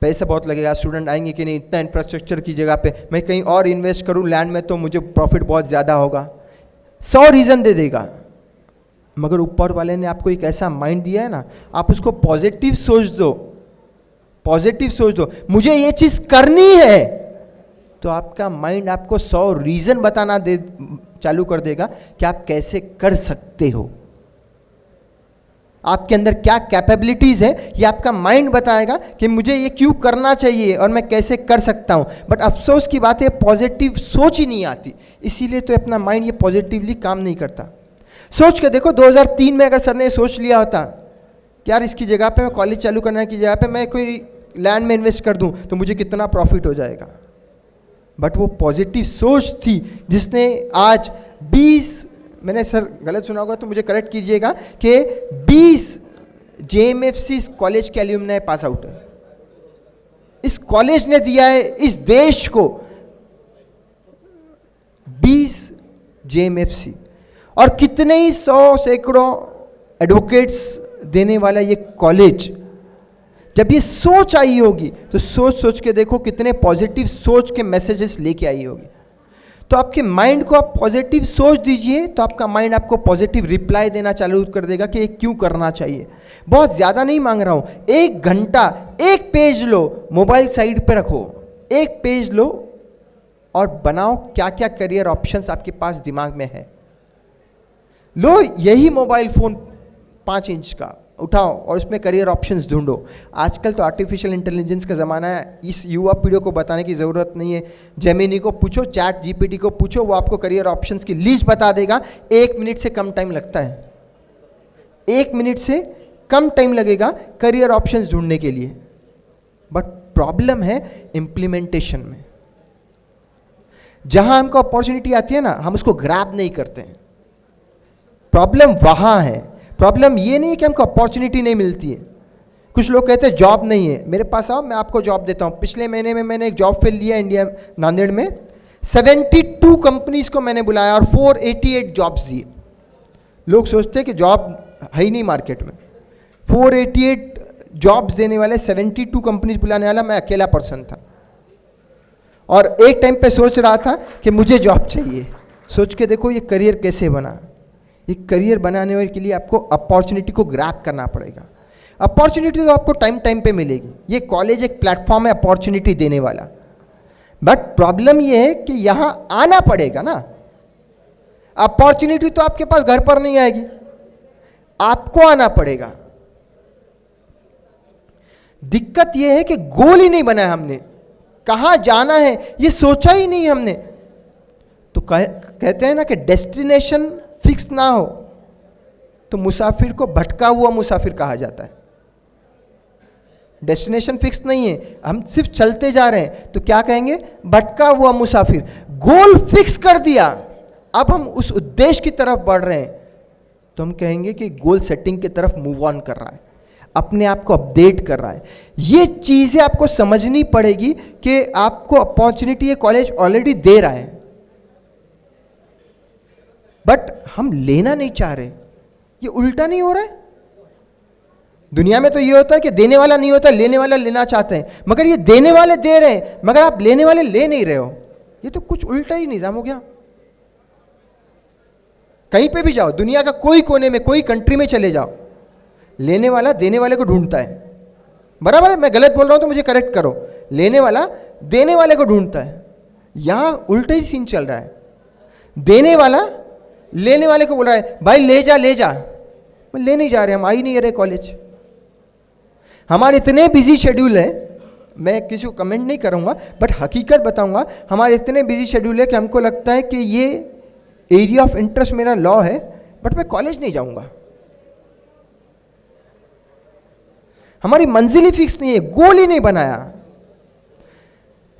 पैसा बहुत लगेगा, स्टूडेंट आएंगे कि नहीं, इतना इंफ्रास्ट्रक्चर की जगह पे मैं कहीं और इन्वेस्ट करूं लैंड में तो मुझे प्रॉफिट बहुत ज़्यादा होगा, 100 रीज़न दे देगा। मगर ऊपर वाले ने आपको एक ऐसा माइंड दिया है ना, आप उसको पॉजिटिव सोच दो, पॉजिटिव सोच दो, मुझे ये चीज़ करनी है, तो आपका माइंड आपको 100 रीजन बताना चालू कर देगा कि आप कैसे कर सकते हो। आपके अंदर क्या कैपेबिलिटीज है, ये आपका माइंड बताएगा कि मुझे ये क्यों करना चाहिए और मैं कैसे कर सकता हूं। बट अफसोस की बात है, पॉजिटिव सोच ही नहीं आती, इसीलिए तो अपना माइंड ये पॉजिटिवली काम नहीं करता। सोच के देखो, 2003 में अगर सर ने सोच लिया होता कि यार इसकी जगह पे मैं कॉलेज चालू करने की जगह पे मैं कोई लैंड में इन्वेस्ट कर दूं तो मुझे कितना प्रॉफिट हो जाएगा। बट वो पॉजिटिव सोच थी जिसने आज 20, मैंने सर गलत सुना होगा तो मुझे करेक्ट कीजिएगा, कि 20 JMFC कॉलेज के एल्यूमनाई पास आउट है। इस कॉलेज ने दिया है इस देश को 20 JMFC, और कितने ही 100 सैकड़ों एडवोकेट्स देने वाला ये कॉलेज। जब ये सोच आई होगी तो सोच के देखो कितने पॉजिटिव सोच के मैसेजेस लेके आई होगी। तो आपके माइंड को आप पॉजिटिव सोच दीजिए तो आपका माइंड आपको पॉजिटिव रिप्लाई देना चालू कर देगा कि ये क्यों करना चाहिए। बहुत ज़्यादा नहीं मांग रहा हूँ, 1 घंटा, 1 पेज लो, मोबाइल साइड पे रखो, 1 पेज लो और बनाओ क्या क्या करियर ऑप्शंस आपके पास दिमाग में है। लो यही मोबाइल फोन 5 इंच का, उठाओ और उसमें करियर ऑप्शंस ढूंढो। आजकल तो आर्टिफिशियल इंटेलिजेंस का ज़माना है, इस युवा पीढ़ी को बताने की ज़रूरत नहीं है। जेमिनी को पूछो, चैट जीपीटी को पूछो, वो आपको करियर ऑप्शंस की लिस्ट बता देगा। 1 मिनट से कम टाइम लगता है, 1 मिनट से कम टाइम लगेगा करियर ऑप्शंस ढूंढने के लिए। बट प्रॉब्लम है इम्प्लीमेंटेशन में। जहां हमको अपॉर्चुनिटी आती है ना, हम उसको ग्रैब नहीं करते हैं। प्रॉब्लम वहां है। प्रॉब्लम ये नहीं है कि हमको अपॉर्चुनिटी नहीं मिलती है। कुछ लोग कहते हैं जॉब नहीं है, मेरे पास आओ मैं आपको जॉब देता हूं। पिछले महीने में मैंने एक जॉब फेयर लिया इंडिया नांदेड़ में, 72 कंपनीज को मैंने बुलाया और 488 जॉब्स दिए। लोग सोचते हैं कि जॉब है ही नहीं मार्केट में। 488 जॉब्स देने वाले 72 कंपनीज बुलाने वाला मैं अकेला पर्सन था, और एक टाइम पे सोच रहा था कि मुझे जॉब चाहिए। सोच के देखो ये करियर कैसे बना। ये करियर बनाने के लिए आपको अपॉर्चुनिटी को ग्रैब करना पड़ेगा। अपॉर्चुनिटी तो आपको टाइम टाइम पे मिलेगी। ये कॉलेज एक प्लेटफॉर्म है अपॉर्चुनिटी देने वाला, बट प्रॉब्लम ये है कि यहां आना पड़ेगा ना। अपॉर्चुनिटी तो आपके पास घर पर नहीं आएगी, आपको आना पड़ेगा। दिक्कत यह है कि गोल ही नहीं बनाया हमने, कहां जाना है ये सोचा ही नहीं हमने। तो कहते हैं ना कि डेस्टिनेशन फिक्स ना हो तो मुसाफिर को भटका हुआ मुसाफिर कहा जाता है। डेस्टिनेशन फिक्स नहीं है, हम सिर्फ चलते जा रहे हैं, तो क्या कहेंगे? भटका हुआ मुसाफिर। गोल फिक्स कर दिया, अब हम उस उद्देश्य की तरफ बढ़ रहे हैं, तो हम कहेंगे कि गोल सेटिंग की तरफ मूव ऑन कर रहा है, अपने आप को अपडेट कर रहा है। ये चीजें आपको समझनी पड़ेगी कि आपको अपॉर्चुनिटी ये कॉलेज ऑलरेडी दे रहा है, बट हम लेना नहीं चाह रहे। ये उल्टा नहीं हो रहा है? दुनिया में तो ये होता है कि देने वाला नहीं होता, लेने वाला लेना चाहते हैं, मगर ये देने वाले दे रहे हैं, मगर आप लेने वाले ले नहीं रहे हो। ये तो कुछ उल्टा ही निजाम हो गया। कहीं पे भी जाओ, दुनिया का कोई कोने में, कोई कंट्री में चले जाओ, लेने वाला देने वाले को ढूंढता है। बराबर है? मैं गलत बोल रहा हूं तो मुझे करेक्ट करो। लेने वाला देने वाले को ढूंढता है। यहां उल्टा ही सीन चल रहा है। देने वाला लेने वाले को बोल रहा है भाई ले जा ले जा, ले नहीं जा रहे, हम आ ही नहीं रहे कॉलेज। हमारे इतने बिजी शेड्यूल है, मैं किसी को कमेंट नहीं करूंगा, बट हकीकत बताऊंगा, हमारे इतने बिजी शेड्यूल है कि हमको लगता है कि ये एरिया ऑफ इंटरेस्ट मेरा लॉ है, बट मैं कॉलेज नहीं जाऊंगा। हमारी मंजिल ही फिक्स नहीं है, गोल ही नहीं बनाया।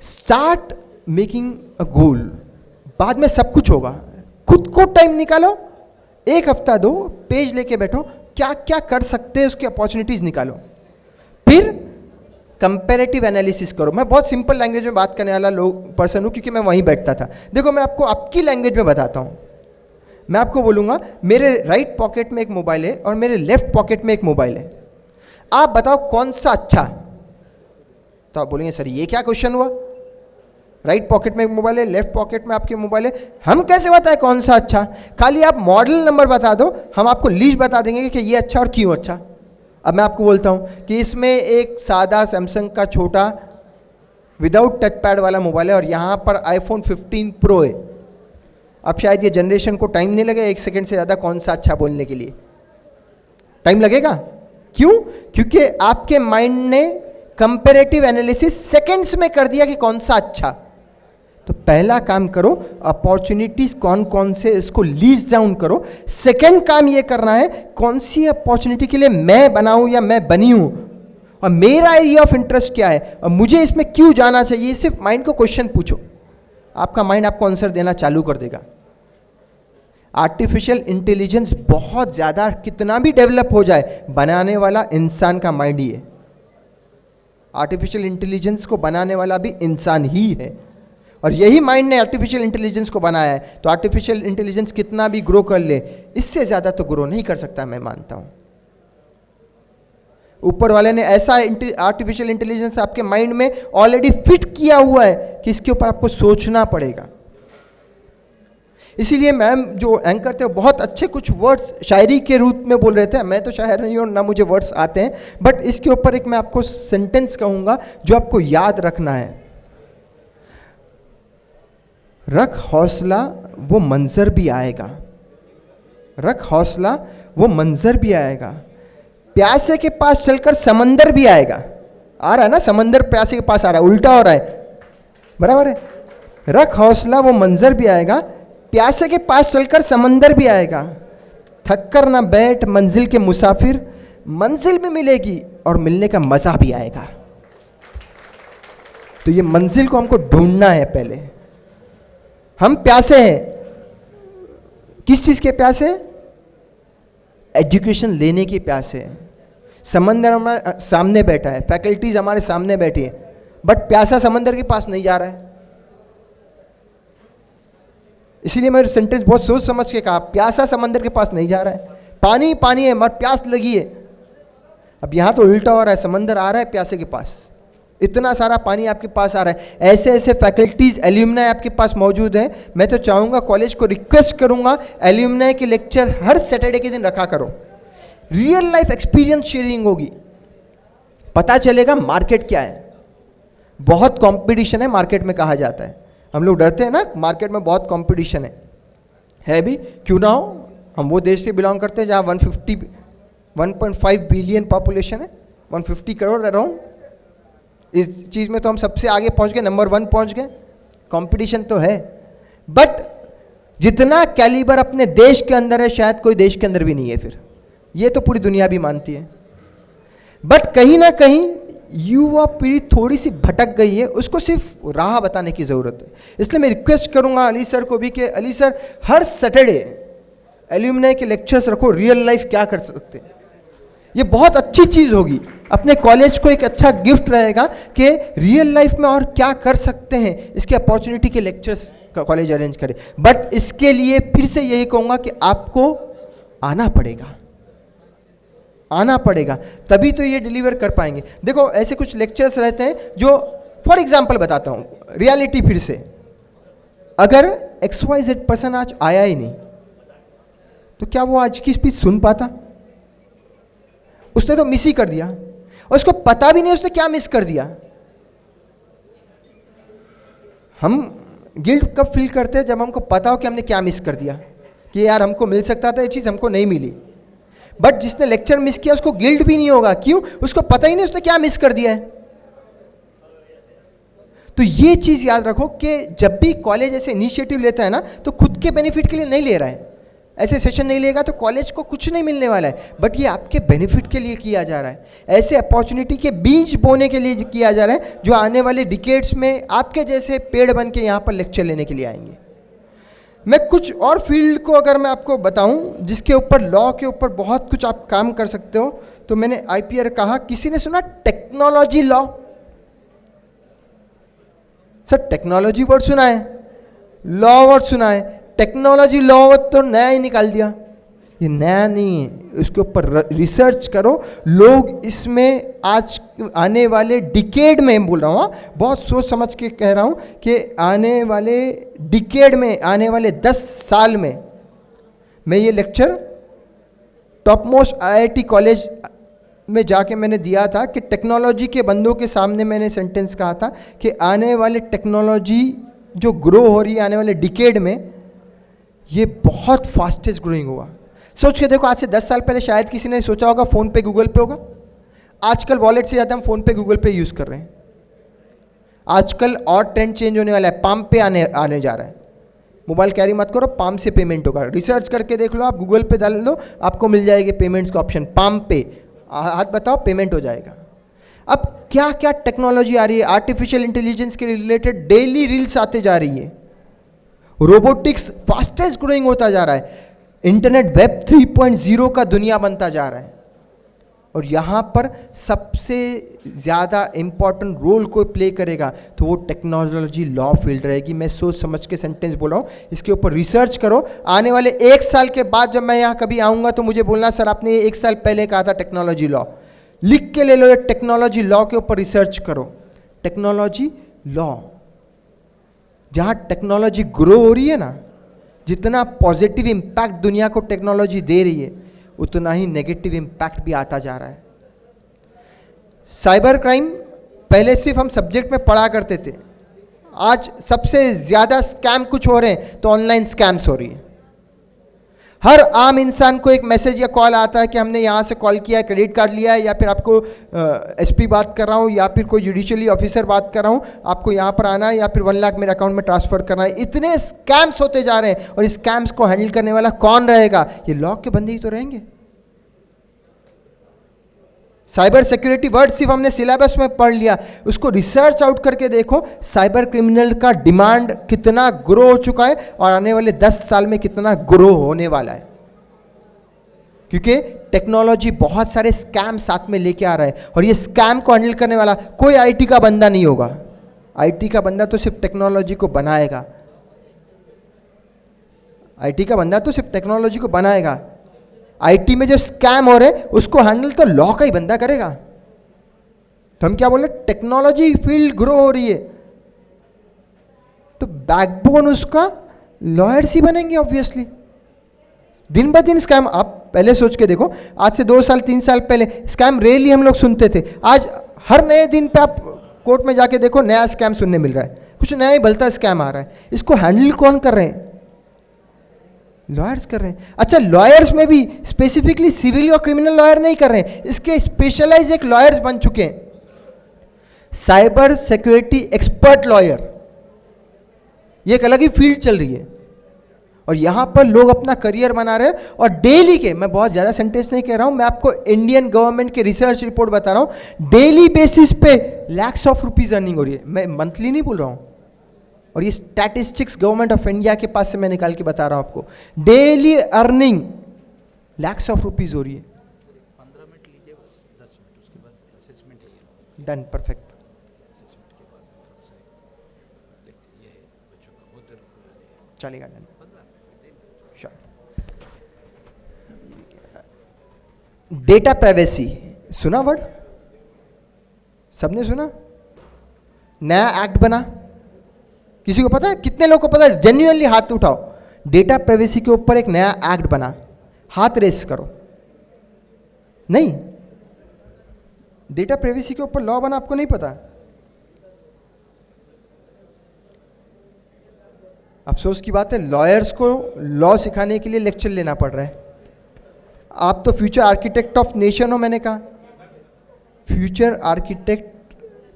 स्टार्ट मेकिंग अ गोल, बाद में सब कुछ होगा। खुद को टाइम निकालो, 1 हफ्ता दो, पेज लेके बैठो, क्या क्या कर सकते हैं उसकी अपॉर्चुनिटीज निकालो, फिर कंपैरेटिव एनालिसिस करो। मैं बहुत सिंपल लैंग्वेज में बात करने वाला पर्सन हूं, क्योंकि मैं वहीं बैठता था। देखो मैं आपको आपकी लैंग्वेज में बताता हूं। मैं आपको बोलूंगा मेरे राइट पॉकेट में एक मोबाइल है और मेरे लेफ्ट पॉकेट में एक मोबाइल है, आप बताओ कौन सा अच्छा? तो आप बोलेंगे सर ये क्या क्वेश्चन हुआ? राइट पॉकेट में एक मोबाइल है, लेफ्ट पॉकेट में आपके मोबाइल है, हम कैसे बताएं कौन सा अच्छा? खाली आप मॉडल नंबर बता दो, हम आपको लिस्ट बता देंगे कि ये अच्छा और क्यों अच्छा। अब मैं आपको बोलता हूं कि इसमें एक सादा सैमसंग का छोटा विदाउट टच पैड वाला मोबाइल है और यहां पर आईफोन 15 प्रो है। अब शायद ये जनरेशन को टाइम नहीं लगेगा 1 सेकंड से ज़्यादा कौन सा अच्छा बोलने के लिए। टाइम लगेगा, क्यों? क्योंकि आपके माइंड ने कंपैरेटिव एनालिसिस सेकंड्स में कर दिया कि कौन सा अच्छा। तो पहला काम करो, अपॉर्चुनिटीज कौन कौन से इसको लीस्ट डाउन करो। सेकंड काम ये करना है कौन सी अपॉर्चुनिटी के लिए मैं बनाऊं या मैं बनी हूं, और मेरा एरिया ऑफ इंटरेस्ट क्या है और मुझे इसमें क्यों जाना चाहिए। सिर्फ माइंड को क्वेश्चन पूछो, आपका माइंड आपको आंसर देना चालू कर देगा। आर्टिफिशियल इंटेलिजेंस बहुत ज्यादा कितना भी डेवलप हो जाए, बनाने वाला इंसान का माइंड ही है। आर्टिफिशियल इंटेलिजेंस को बनाने वाला भी इंसान ही है, और यही माइंड ने आर्टिफिशियल इंटेलिजेंस को बनाया है। तो आर्टिफिशियल इंटेलिजेंस कितना भी ग्रो कर ले, इससे ज्यादा तो ग्रो नहीं कर सकता, मैं मानता हूं। ऊपर वाले ने ऐसा आर्टिफिशियल इंटेलिजेंस आपके माइंड में ऑलरेडी फिट किया हुआ है कि इसके ऊपर आपको सोचना पड़ेगा। इसीलिए मैम जो एंकर थे बहुत अच्छे कुछ वर्ड्स शायरी के रूप में बोल रहे थे। मैं तो शायर नहीं हूं, ना मुझे वर्ड्स आते हैं, बट इसके ऊपर एक मैं आपको सेंटेंस कहूंगा जो आपको याद रखना है। रख हौसला वो मंजर भी आएगा, रख हौसला वो मंजर भी आएगा, प्यासे के पास चलकर समंदर भी आएगा। आ रहा है ना, समंदर प्यासे के पास आ रहा है, उल्टा हो रहा है, बराबर है। रख हौसला, वो मंजर भी आएगा, प्यासे के पास चलकर समंदर भी आएगा। थक कर ना बैठ मंजिल के मुसाफिर, मंजिल भी मिलेगी और मिलने का मजा भी आएगा। तो ये मंजिल को हमको ढूंढना है। पहले हम प्यासे हैं, किस चीज के प्यासे? एजुकेशन लेने की प्यासे हैं। समंदर हमारे सामने बैठा है, फैकल्टीज हमारे सामने बैठी है, बट प्यासा समंदर के पास नहीं जा रहा है। इसीलिए मेरे सेंटेंस बहुत सोच समझ के कहा, प्यासा समंदर के पास नहीं जा रहा है। पानी पानी है मगर प्यास लगी है। अब यहां तो उल्टा हो रहा है, समंदर आ रहा है प्यासे के पास, इतना सारा पानी आपके पास आ रहा है। ऐसे ऐसे फैकल्टीज, एल्यूमनाई आपके पास मौजूद हैं। मैं तो चाहूंगा, कॉलेज को रिक्वेस्ट करूंगा, एल्यूमनाई के लेक्चर हर सैटरडे के दिन रखा करो। रियल लाइफ एक्सपीरियंस शेयरिंग होगी, पता चलेगा मार्केट क्या है। बहुत कंपटीशन है मार्केट में, कहा जाता है। हम लोग डरते हैं ना, मार्केट में बहुत कंपटीशन है भी, क्यों ना हो। हम वो देश से बिलोंग करते हैं जहां 1.5 बिलियन पॉपुलेशन है, 150 करोड़ अराउंड। इस चीज में तो हम सबसे आगे पहुंच गए, नंबर 1 पहुंच गए। कंपटीशन तो है, बट जितना कैलिबर अपने देश के अंदर है शायद कोई देश के अंदर भी नहीं है। फिर ये तो पूरी दुनिया भी मानती है, बट कहीं ना कहीं युवा पीढ़ी थोड़ी सी भटक गई है, उसको सिर्फ राह बताने की जरूरत है। इसलिए मैं रिक्वेस्ट करूंगा अली सर को भी कि अली सर हर सैटरडे एल्यूमनाई के लेक्चर्स रखो, रियल लाइफ क्या कर सकते हैं। ये बहुत अच्छी चीज होगी, अपने कॉलेज को एक अच्छा गिफ्ट रहेगा कि रियल लाइफ में और क्या कर सकते हैं, इसके अपॉर्चुनिटी के लेक्चर्स कॉलेज अरेंज करे। बट इसके लिए फिर से यही कहूंगा कि आपको आना पड़ेगा, आना पड़ेगा, तभी तो ये डिलीवर कर पाएंगे। देखो ऐसे कुछ लेक्चर्स रहते हैं जो, फॉर एग्जाम्पल बताता हूं, रियलिटी फिर से, अगर XYZ पर्सन आज आया ही नहीं तो क्या वो आज की स्पीच सुन पाता? उसने तो मिस ही कर दिया, और उसको पता भी नहीं उसने क्या मिस कर दिया। हम गिल्ट कब फील करते हैं? जब हमको पता हो कि हमने क्या मिस कर दिया, कि यार हमको मिल सकता था ये चीज, हमको नहीं मिली। बट जिसने लेक्चर मिस किया उसको गिल्ट भी नहीं होगा, क्यों? उसको पता ही नहीं उसने क्या मिस कर दिया है। तो ये चीज याद रखो कि जब भी कॉलेज ऐसे इनिशिएटिव लेता है ना, तो खुद के बेनिफिट के लिए नहीं ले रहा है। ऐसे सेशन नहीं लेगा तो कॉलेज को कुछ नहीं मिलने वाला है, बट ये आपके बेनिफिट के लिए किया जा रहा है। ऐसे अपॉर्चुनिटी के बीज बोने के लिए किया जा रहा है, जो आने वाले डिकेड्स में आपके जैसे पेड़ बन के यहाँ पर लेक्चर लेने के लिए आएंगे। मैं कुछ और फील्ड को अगर मैं आपको बताऊं जिसके ऊपर, लॉ के ऊपर बहुत कुछ आप काम कर सकते हो, तो मैंने IPR कहा, किसी ने सुना technology law? Sir technology word सुना है, लॉ वर्ड सुना है, टेक्नोलॉजी लॉ तो नया ही निकाल दिया। ये नया नहीं है, उसके ऊपर रिसर्च करो। लोग इसमें आज आने वाले डिकेड में, बोल रहा हूँ, बहुत सोच समझ के कह रहा हूँ कि आने वाले डिकेड में, आने वाले 10 साल में, मैं ये lecture top most IIT college में जाके मैंने दिया था कि टेक्नोलॉजी के बंदों के सामने मैंने सेंटेंस कहा था कि आने वाले टेक्नोलॉजी जो ग्रो हो रही है आने वाले डिकेड में, ये बहुत फास्टेस्ट ग्रोइंग होगा। सोच के देखो, आज से 10 साल पहले शायद किसी ने सोचा होगा फोन पे गूगल पे होगा। आजकल वॉलेट से ज़्यादा हम फोन पे गूगल पे यूज़ कर रहे हैं। आजकल और ट्रेंड चेंज होने वाला है, पाम पे आने जा रहा है। मोबाइल कैरी मत करो, पाम से पेमेंट होगा। रिसर्च करके देख लो, आप गूगल पे डाल लो, आपको मिल जाएगी पेमेंट्स का ऑप्शन, पाम पे, हाथ बताओ, पेमेंट हो जाएगा। अब क्या क्या टेक्नोलॉजी आ रही है, आर्टिफिशियल इंटेलिजेंस के रिलेटेड डेली रील्स आते जा रही है, रोबोटिक्स फास्टेस्ट ग्रोइंग होता जा रहा है, इंटरनेट वेब 3.0 का दुनिया बनता जा रहा है। और यहां पर सबसे ज्यादा इंपॉर्टेंट रोल कोई प्ले करेगा तो वो टेक्नोलॉजी लॉ फील्ड रहेगी। मैं सोच समझ के सेंटेंस बोल रहा हूं, इसके ऊपर रिसर्च करो। आने वाले 1 साल के बाद जब मैं यहां कभी आऊंगा तो मुझे बोलना, सर आपने 1 साल पहले कहा था टेक्नोलॉजी लॉ। लिख के ले लो, ये टेक्नोलॉजी लॉ के ऊपर रिसर्च करो। टेक्नोलॉजी लॉ, जहां टेक्नोलॉजी ग्रो हो रही है ना, जितना पॉजिटिव इंपैक्ट दुनिया को टेक्नोलॉजी दे रही है, उतना ही नेगेटिव इंपैक्ट भी आता जा रहा है। साइबर क्राइम पहले सिर्फ हम सब्जेक्ट में पढ़ा करते थे, आज सबसे ज्यादा स्कैम कुछ हो रहे हैं तो ऑनलाइन स्कैम्स हो रही है। हर आम इंसान को एक मैसेज या कॉल आता है कि हमने यहाँ से कॉल किया है, क्रेडिट कार्ड लिया है, या फिर आपको एसपी बात कर रहा हूँ, या फिर कोई जुडिशियली ऑफिसर बात कर रहा हूँ, आपको यहाँ पर आना है, या फिर 1 लाख मेरे अकाउंट में ट्रांसफर करना है। इतने स्कैम्स होते जा रहे हैं, और इस स्कैम्स को हैंडल करने वाला कौन रहेगा? ये लॉ के बंदे ही तो रहेंगे। साइबर सिक्योरिटी वर्ड सिर्फ हमने सिलेबस में पढ़ लिया, उसको रिसर्च आउट करके देखो, साइबर क्रिमिनल का डिमांड कितना ग्रो हो चुका है और आने वाले 10 साल में कितना ग्रो होने वाला है। क्योंकि टेक्नोलॉजी बहुत सारे स्कैम साथ में लेके आ रहा है, और ये स्कैम को हैंडल करने वाला कोई आईटी का बंदा नहीं होगा। आईटी का बंदा तो सिर्फ टेक्नोलॉजी को बनाएगा, आईटी का बंदा तो सिर्फ टेक्नोलॉजी को बनाएगा। आईटी में जो स्कैम हो रहे उसको हैंडल तो लॉ का ही बंदा करेगा। तो हम क्या बोल रहे, टेक्नोलॉजी फील्ड ग्रो हो रही है, तो बैकबोन उसका लॉयर्स ही बनेंगे ऑब्वियसली। दिन ब दिन स्कैम, आप पहले सोच के देखो, आज से 2 साल 3 साल पहले स्कैम रेयरली हम लोग सुनते थे, आज हर नए दिन पे आप कोर्ट में जाके देखो नया स्कैम सुनने मिल रहा है, कुछ नया ही भलता स्कैम आ रहा है। इसको हैंडल कौन कर रहे हैं? लॉयर्स कर रहे हैं। अच्छा, लॉयर्स में भी स्पेसिफिकली सिविल और क्रिमिनल लॉयर नहीं कर रहे हैं, इसके स्पेशलाइज एक लॉयर्स बन चुके हैं, साइबर सिक्योरिटी एक्सपर्ट लॉयर। ये एक अलग ही फील्ड चल रही है, और यहां पर लोग अपना करियर बना रहे हैं। और डेली के, मैं बहुत ज्यादा सेंटेंस नहीं कह रहा हूं, मैं आपको इंडियन गवर्नमेंट के रिसर्च रिपोर्ट बता रहा हूं, डेली बेसिस पे लैक्स ऑफ रुपीज अर्निंग हो रही है। मैं मंथली नहीं बोल रहा हूं, और ये स्टैटिस्टिक्स गवर्नमेंट ऑफ इंडिया के पास से मैं निकाल के बता रहा हूं आपको। Daily earning lakhs of rupees हो रही है। 15 मिनट लीजिए बस, 10 मिनट, उसके बाद असेसमेंट है ये। Done, perfect. असेसमेंट के बाद में थोड़ा सा देखिए, ये है बच्चों का बहुत देर हो रहा है। चलेगा, done, 15 minute. Sure. Data privacy सुना वर्ड? सबने सुना? नया एक्ट बना, किसी को पता है? कितने लोगों को पता है? जेन्युइनली हाथ उठाओ। डेटा प्राइवेसी के ऊपर एक नया एक्ट बना, हाथ रेस करो। नहीं, डेटा प्राइवेसी के ऊपर लॉ बना, आपको नहीं पता? अफसोस की बात है, लॉयर्स को लॉ सिखाने के लिए लेक्चर लेना पड़ रहा है। आप तो फ्यूचर आर्किटेक्ट ऑफ नेशन हो, मैंने कहा future architect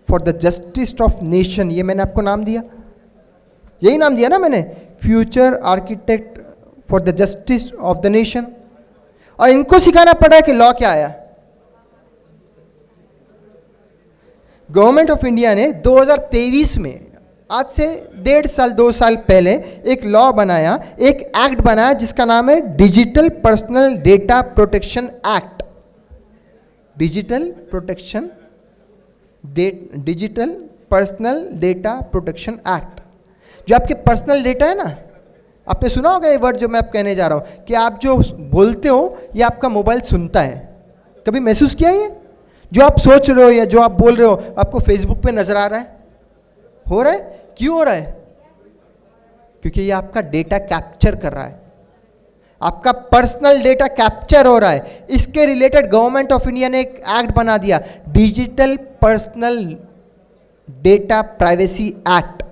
for the justice of nation, ये मैंने आपको नाम दिया, यही नाम दिया ना मैंने, future architect for the justice of the nation. और इनको सिखाना पड़ा है कि लॉ क्या आया। गवर्नमेंट ऑफ इंडिया ने 2023 में, आज से 1.5 साल 2 साल पहले एक लॉ बनाया, एक एक्ट बनाया जिसका नाम है digital personal data protection act. Digital personal data protection act. जो आपके पर्सनल डेटा है ना, आपने सुना होगा ये वर्ड जो मैं आप कहने जा रहा हूं, कि आप जो बोलते हो ये आपका मोबाइल सुनता है। कभी महसूस किया ये? जो आप सोच रहे हो या जो आप बोल रहे हो आपको फेसबुक पे नजर आ रहा है, हो रहा है। क्यों हो रहा है? क्योंकि ये आपका डेटा कैप्चर कर रहा है, आपका पर्सनल डेटा कैप्चर हो रहा है। इसके रिलेटेड गवर्नमेंट ऑफ इंडिया ने एक एक्ट बना दिया, digital personal data privacy act,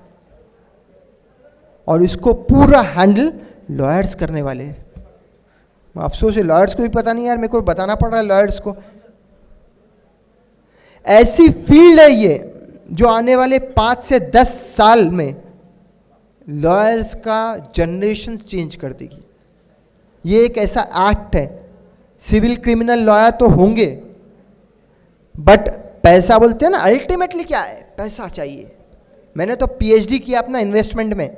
और इसको पूरा हैंडल लॉयर्स करने वाले हैं। अफसोस है लॉयर्स को भी पता नहीं यार, मेरे को बताना पड़ रहा है लॉयर्स को। ऐसी फील्ड है ये जो आने वाले 5 से 10 साल में लॉयर्स का जनरेशन चेंज कर देगी। ये एक ऐसा एक्ट है, सिविल क्रिमिनल लॉयर तो होंगे, बट पैसा बोलते हैं ना, अल्टीमेटली क्या है? पैसा चाहिए। मैंने तो पीएचडी किया अपना इन्वेस्टमेंट में,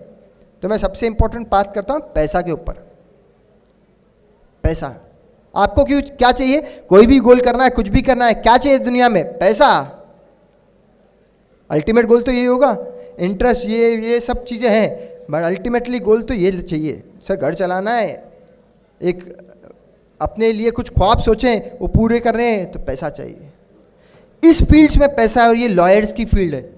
तो मैं सबसे इंपॉर्टेंट बात करता हूं पैसा के ऊपर। पैसा आपको क्यों, क्या चाहिए? कोई भी गोल करना है, कुछ भी करना है, क्या चाहिए दुनिया में? पैसा। अल्टीमेट गोल तो ये होगा, इंटरेस्ट ये सब चीजें हैं, बट अल्टीमेटली गोल तो ये चाहिए। सर घर चलाना है, एक अपने लिए कुछ ख्वाब सोचें वो पूरे करने हैं, तो पैसा चाहिए। इस फील्ड्स में पैसा है, और ये लॉयर्स की फील्ड है।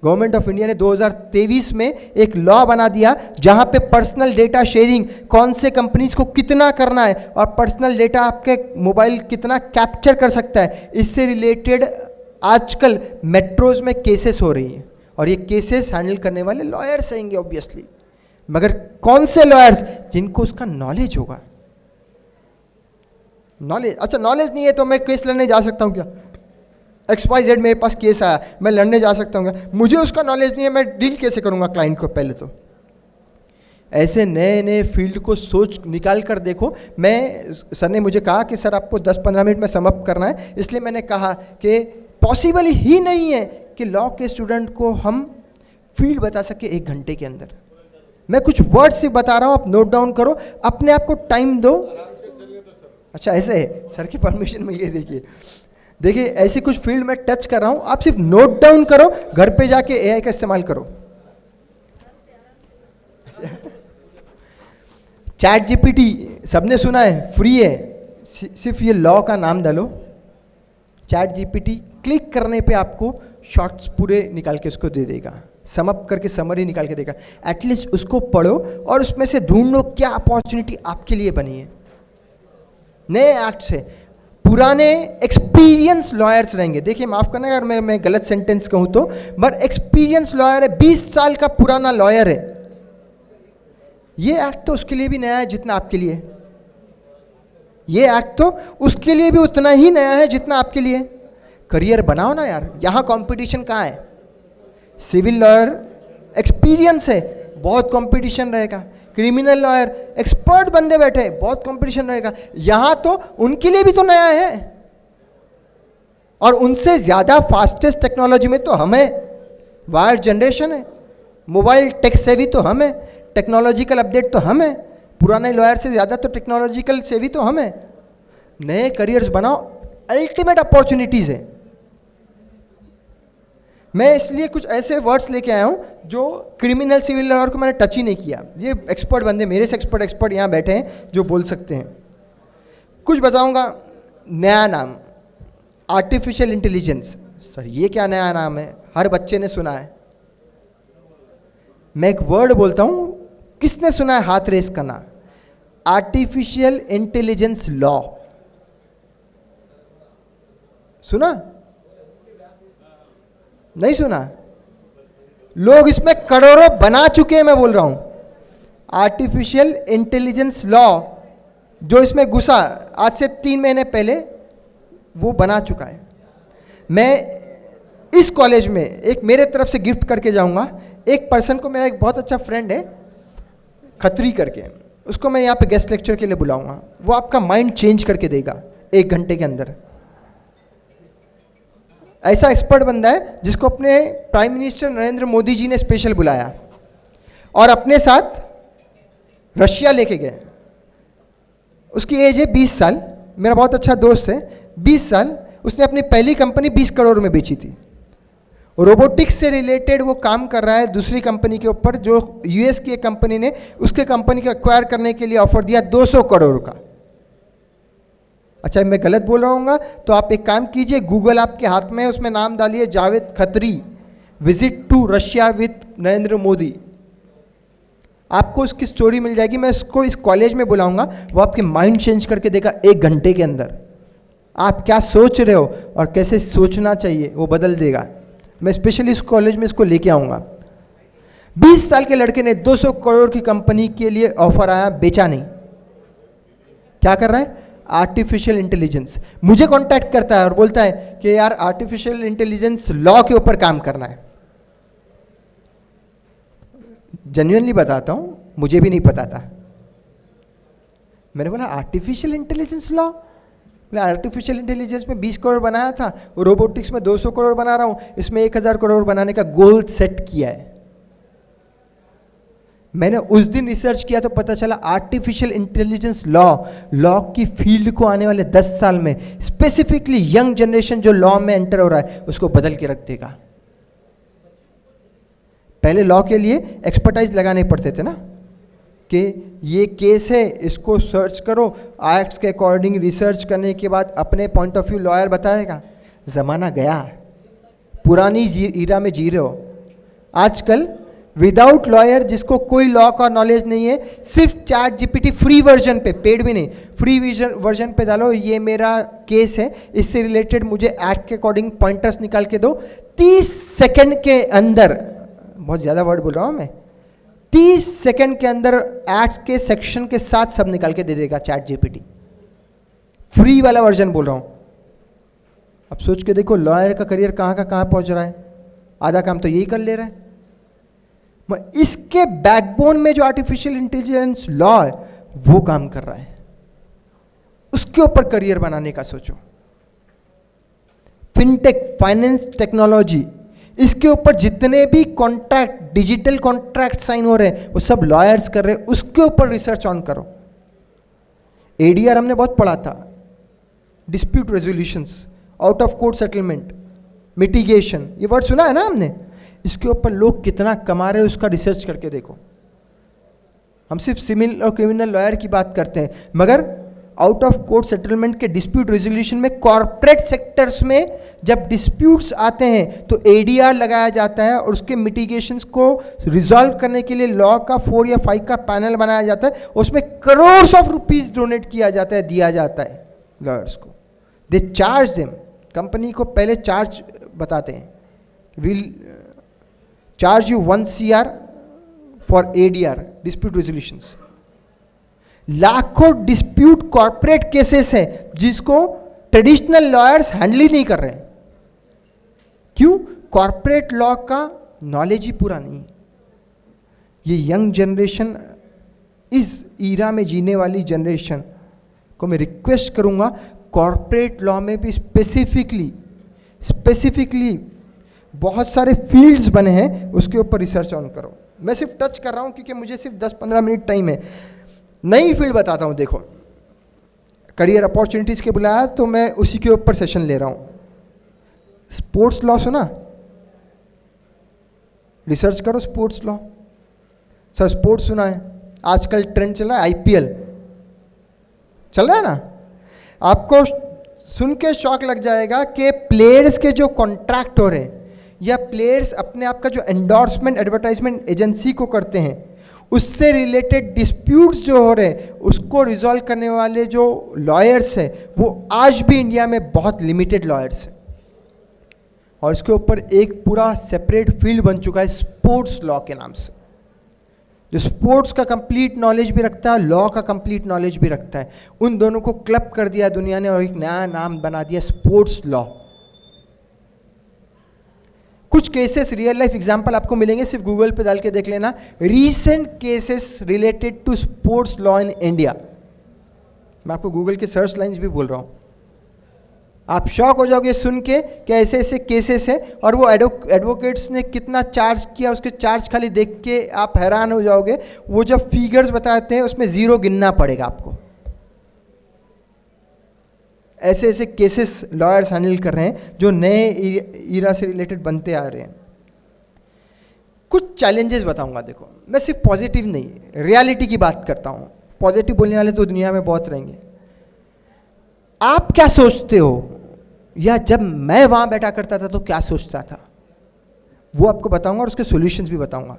गवर्नमेंट ऑफ इंडिया ने 2023 में एक लॉ बना दिया जहां पे पर्सनल डेटा शेयरिंग, कौन से कंपनीज को कितना करना है, और पर्सनल डेटा आपके मोबाइल कितना कैप्चर कर सकता है, इससे रिलेटेड आजकल मेट्रोज में केसेस हो रही हैं, और ये केसेस हैंडल करने वाले लॉयर्स आएंगे ऑब्वियसली। मगर कौन से लॉयर्स? जिनको उसका नॉलेज होगा। नॉलेज, अच्छा नॉलेज नहीं है तो मैं केस लड़ने जा सकता हूं क्या? XYZ मेरे पास केस आया, मैं लड़ने जा सकता हूँ क्या? मुझे उसका नॉलेज नहीं है, मैं डील कैसे करूंगा क्लाइंट को? पहले तो ऐसे नए नए फील्ड को सोच निकाल कर देखो। मैं, सर ने मुझे कहा कि सर आपको 10-15 मिनट में सम अप करना है, इसलिए मैंने कहा कि पॉसिबल ही नहीं है कि लॉ के स्टूडेंट को हम फील्ड बता सके 1 घंटे के अंदर। मैं कुछ वर्ड से बता रहा हूं, आप नोट डाउन करो, अपने आप को टाइम दो। अच्छा ऐसे है, सर की परमिशन मिल गई। देखिए ऐसी कुछ फील्ड में टच कर रहा हूं, आप सिर्फ नोट डाउन करो, घर पे जाके AI का इस्तेमाल करो। चैट GPT सबने सुना है, फ्री है, सिर्फ ये लॉ का नाम डालो, चैट GPT क्लिक करने पे आपको शॉर्ट्स पूरे निकाल के उसको दे देगा, सम अप करके समरी निकाल के देगा। एटलीस्ट उसको पढ़ो और उसमें से ढूंढो क्या अपॉर्चुनिटी आपके लिए बनी है। नए एक्ट से पुराने एक्सपीरियंस लॉयर्स रहेंगे। देखिए माफ करना अगर मैं गलत सेंटेंस कहूं तो, बट एक्सपीरियंस लॉयर है, 20 साल का पुराना लॉयर है। ये एक्ट तो उसके लिए भी नया है जितना आपके लिए। ये एक्ट तो उसके लिए भी उतना ही नया है जितना आपके लिए। करियर बनाओ ना यार, यहां कंपटीशन कहां है? सिविल लॉयर एक्सपीरियंस है, बहुत कंपटीशन रहेगा। क्रिमिनल लॉयर एक्सपर्ट बंदे बैठे, बहुत कंपटीशन रहेगा। यहां तो उनके लिए भी तो नया है, और उनसे ज्यादा फास्टेस्ट टेक्नोलॉजी में तो हम है। वायर जनरेशन है, मोबाइल टेक से भी तो हम है, टेक्नोलॉजिकल अपडेट तो हम है। पुराने लॉयर से ज्यादा तो टेक्नोलॉजिकल से भी तो हम है। नए करियर्स बनाओ, अल्टीमेट अपॉर्चुनिटीज है। मैं इसलिए कुछ ऐसे वर्ड्स लेके आया हूं जो क्रिमिनल सिविल लॉयर को मैंने टच ही नहीं किया। ये एक्सपर्ट बंदे, मेरे से एक्सपर्ट यहां बैठे हैं जो बोल सकते हैं। कुछ बताऊंगा नया नाम, आर्टिफिशियल इंटेलिजेंस। सर ये क्या नया नाम है? हर बच्चे ने सुना है। मैं एक वर्ड बोलता हूं, किसने सुना है? हाथ रेस करना। आर्टिफिशियल इंटेलिजेंस लॉ सुना? नहीं सुना? लोग इसमें करोड़ों बना चुके हैं, मैं बोल रहा हूं। आर्टिफिशियल इंटेलिजेंस लॉ जो इसमें घुसा आज से 3 महीने पहले, वो बना चुका है। मैं इस कॉलेज में एक मेरे तरफ से गिफ्ट करके जाऊंगा एक पर्सन को। मेरा एक बहुत अच्छा फ्रेंड है खत्री करके, उसको मैं यहाँ पे गेस्ट लेक्चर के लिए बुलाऊंगा। वो आपका माइंड चेंज करके देगा 1 घंटे के अंदर। ऐसा एक्सपर्ट बंदा है जिसको अपने प्राइम मिनिस्टर नरेंद्र मोदी जी ने स्पेशल बुलाया और अपने साथ रशिया लेके गए। उसकी एज है 20 साल, मेरा बहुत अच्छा दोस्त है। 20 साल उसने अपनी पहली कंपनी 20 करोड़ में बेची थी। रोबोटिक्स से रिलेटेड वो काम कर रहा है दूसरी कंपनी के ऊपर, जो यूएस की एक कंपनी ने उसके कंपनी को एक्वायर करने के लिए ऑफर दिया 200 करोड़ का। अच्छा मैं गलत बोल रहा हूँ तो आप एक काम कीजिए, गूगल आपके हाथ में है, उसमें नाम डालिए Javed Khatri, visit to Russia with Narendra Modi. आपको उसकी स्टोरी मिल जाएगी। मैं उसको इस कॉलेज में बुलाऊंगा, वो आपके माइंड चेंज करके देगा 1 घंटे के अंदर। आप क्या सोच रहे हो और कैसे सोचना चाहिए वो बदल देगा। मैं स्पेशली इस कॉलेज में इसको लेके आऊंगा। 20 साल के लड़के ने 200 करोड़ की कंपनी के लिए ऑफर आया, बेचा नहीं। क्या कर रहा है? Artificial intelligence. मुझे कांटेक्ट करता है और बोलता है कि यार आर्टिफिशियल इंटेलिजेंस लॉ के ऊपर काम करना है। जेन्युइनली बताता हूं, मुझे भी नहीं पता था। मैंने बोला artificial intelligence law, artificial intelligence में 20 करोड़ बनाया था, रोबोटिक्स में 200 करोड़ बना रहा हूं, इसमें 1000 करोड़ बनाने का गोल सेट किया है। मैंने उस दिन रिसर्च किया तो पता चला आर्टिफिशियल इंटेलिजेंस लॉ की फील्ड को आने वाले 10 साल में स्पेसिफिकली यंग जनरेशन जो लॉ में एंटर हो रहा है उसको बदल के रख देगा। पहले लॉ के लिए एक्सपर्टाइज लगाने पड़ते थे ना, कि ये केस है इसको सर्च करो, एक्ट्स के अकॉर्डिंग रिसर्च करने के बाद अपने पॉइंट ऑफ व्यू लॉयर बताएगा। जमाना गया, पुरानी ईरा में जी रहे हो। आजकल विदाउट लॉयर, जिसको कोई लॉ का नॉलेज नहीं है, सिर्फ चैट जीपीटी फ्री वर्जन पे, पेड भी नहीं, फ्री वर्जन पे डालो ये मेरा केस है, इससे रिलेटेड मुझे एक्ट के अकॉर्डिंग पॉइंटर्स निकाल के दो। 30 सेकंड के अंदर, बहुत ज़्यादा वर्ड बोल रहा हूँ मैं, 30 सेकंड के अंदर एक्ट के सेक्शन के साथ सब निकाल के दे देगा चैट जीपीटी। फ्री वाला वर्जन बोल रहा हूं। अब सोच के देखो लॉयर का करियर कहां का कहां पहुंच रहा है, आधा काम तो यही कर ले रहा है। इसके बैकबोन में जो आर्टिफिशियल इंटेलिजेंस लॉ है वो काम कर रहा है, उसके ऊपर करियर बनाने का सोचो। फिनटेक, फाइनेंस टेक्नोलॉजी, इसके ऊपर जितने भी कॉन्ट्रैक्ट, डिजिटल कॉन्ट्रैक्ट साइन हो रहे हैं वो सब लॉयर्स कर रहे हैं, उसके ऊपर रिसर्च ऑन करो। एडीआर हमने बहुत पढ़ा था, dispute resolutions, out of court settlement, mitigation, ये वर्ड सुना है ना हमने। इसके ऊपर लोग कितना कमा रहे हैं उसका रिसर्च करके देखो। हम सिर्फ सिविल और क्रिमिनल लॉयर की बात करते हैं, मगर आउट ऑफ कोर्ट सेटलमेंट के डिस्प्यूट रेजोल्यूशन में कॉर्पोरेट सेक्टर्स में जब डिस्प्यूट्स आते हैं तो एडीआर लगाया जाता है और उसके मिटिगेशंस को रिजॉल्व करने के लिए लॉ का 4 या 5 का पैनल बनाया जाता है, उसमें करोड़ ऑफ रुपीस डोनेट किया जाता है, दिया जाता है लॉयर्स को। दे चार्ज देम, कंपनी को पहले चार्ज बताते हैं, will charge you 1 CR for ADR, dispute resolutions. लाखों डिस्प्यूट कॉर्पोरेट केसेस हैं जिसको ट्रेडिशनल लॉयर्स हैंडल ही नहीं कर रहे हैं। क्यों? कॉर्पोरेट लॉ का नॉलेज ही पूरा नहीं। ये यंग जनरेशन, इस ईरा में जीने वाली जनरेशन को मैं रिक्वेस्ट करूंगा, कॉर्पोरेट लॉ में भी स्पेसिफिकली बहुत सारे फील्ड्स बने हैं, उसके ऊपर रिसर्च ऑन करो। मैं सिर्फ टच कर रहा हूं क्योंकि मुझे सिर्फ 10-15 मिनट टाइम है। नई फील्ड बताता हूं, देखो करियर अपॉर्चुनिटीज के बुलाया तो मैं उसी के ऊपर सेशन ले रहा हूं। स्पोर्ट्स लॉ सुना? रिसर्च करो स्पोर्ट्स लॉ। सर स्पोर्ट्स सुना है, आजकल ट्रेंड चल रहा है आईपीएल चल रहा है ना। आपको सुन के शॉक लग जाएगा कि प्लेयर्स के जो कॉन्ट्रैक्ट हो रहे हैं या प्लेयर्स अपने आप का जो एंडोर्समेंट एडवर्टाइजमेंट एजेंसी को करते हैं, उससे रिलेटेड डिस्प्यूट्स जो हो रहे हैं उसको रिजॉल्व करने वाले जो लॉयर्स हैं वो आज भी इंडिया में बहुत लिमिटेड लॉयर्स हैं। और इसके ऊपर एक पूरा सेपरेट फील्ड बन चुका है स्पोर्ट्स लॉ के नाम से, जो स्पोर्ट्स का कंप्लीट नॉलेज भी रखता है, लॉ का कंप्लीट नॉलेज भी रखता है। उन दोनों को क्लब कर दिया दुनिया ने और एक नया नाम बना दिया स्पोर्ट्स लॉ। कुछ केसेस रियल लाइफ एग्जांपल आपको मिलेंगे, सिर्फ गूगल पे डाल के देख लेना, recent cases related to sports law in India. मैं आपको गूगल के सर्च लाइंस भी बोल रहा हूं, आप शॉक हो जाओगे सुन के कि ऐसे ऐसे केसेस हैं और वो एडवोकेट्स ने कितना चार्ज किया, उसके चार्ज खाली देख के आप हैरान हो जाओगे। वो जब फिगर्स बताते हैं उसमें जीरो गिनना पड़ेगा आपको। ऐसे ऐसे केसेस लॉयर्स हैंडल कर रहे हैं जो नए ईरा से रिलेटेड बनते आ रहे हैं। कुछ चैलेंजेस बताऊंगा, देखो मैं सिर्फ पॉजिटिव नहीं, रियलिटी की बात करता हूं। पॉजिटिव बोलने वाले तो दुनिया में बहुत रहेंगे। आप क्या सोचते हो, या जब मैं वहां बैठा करता था तो क्या सोचता था, वो आपको बताऊंगा और उसके सॉल्यूशंस भी बताऊंगा।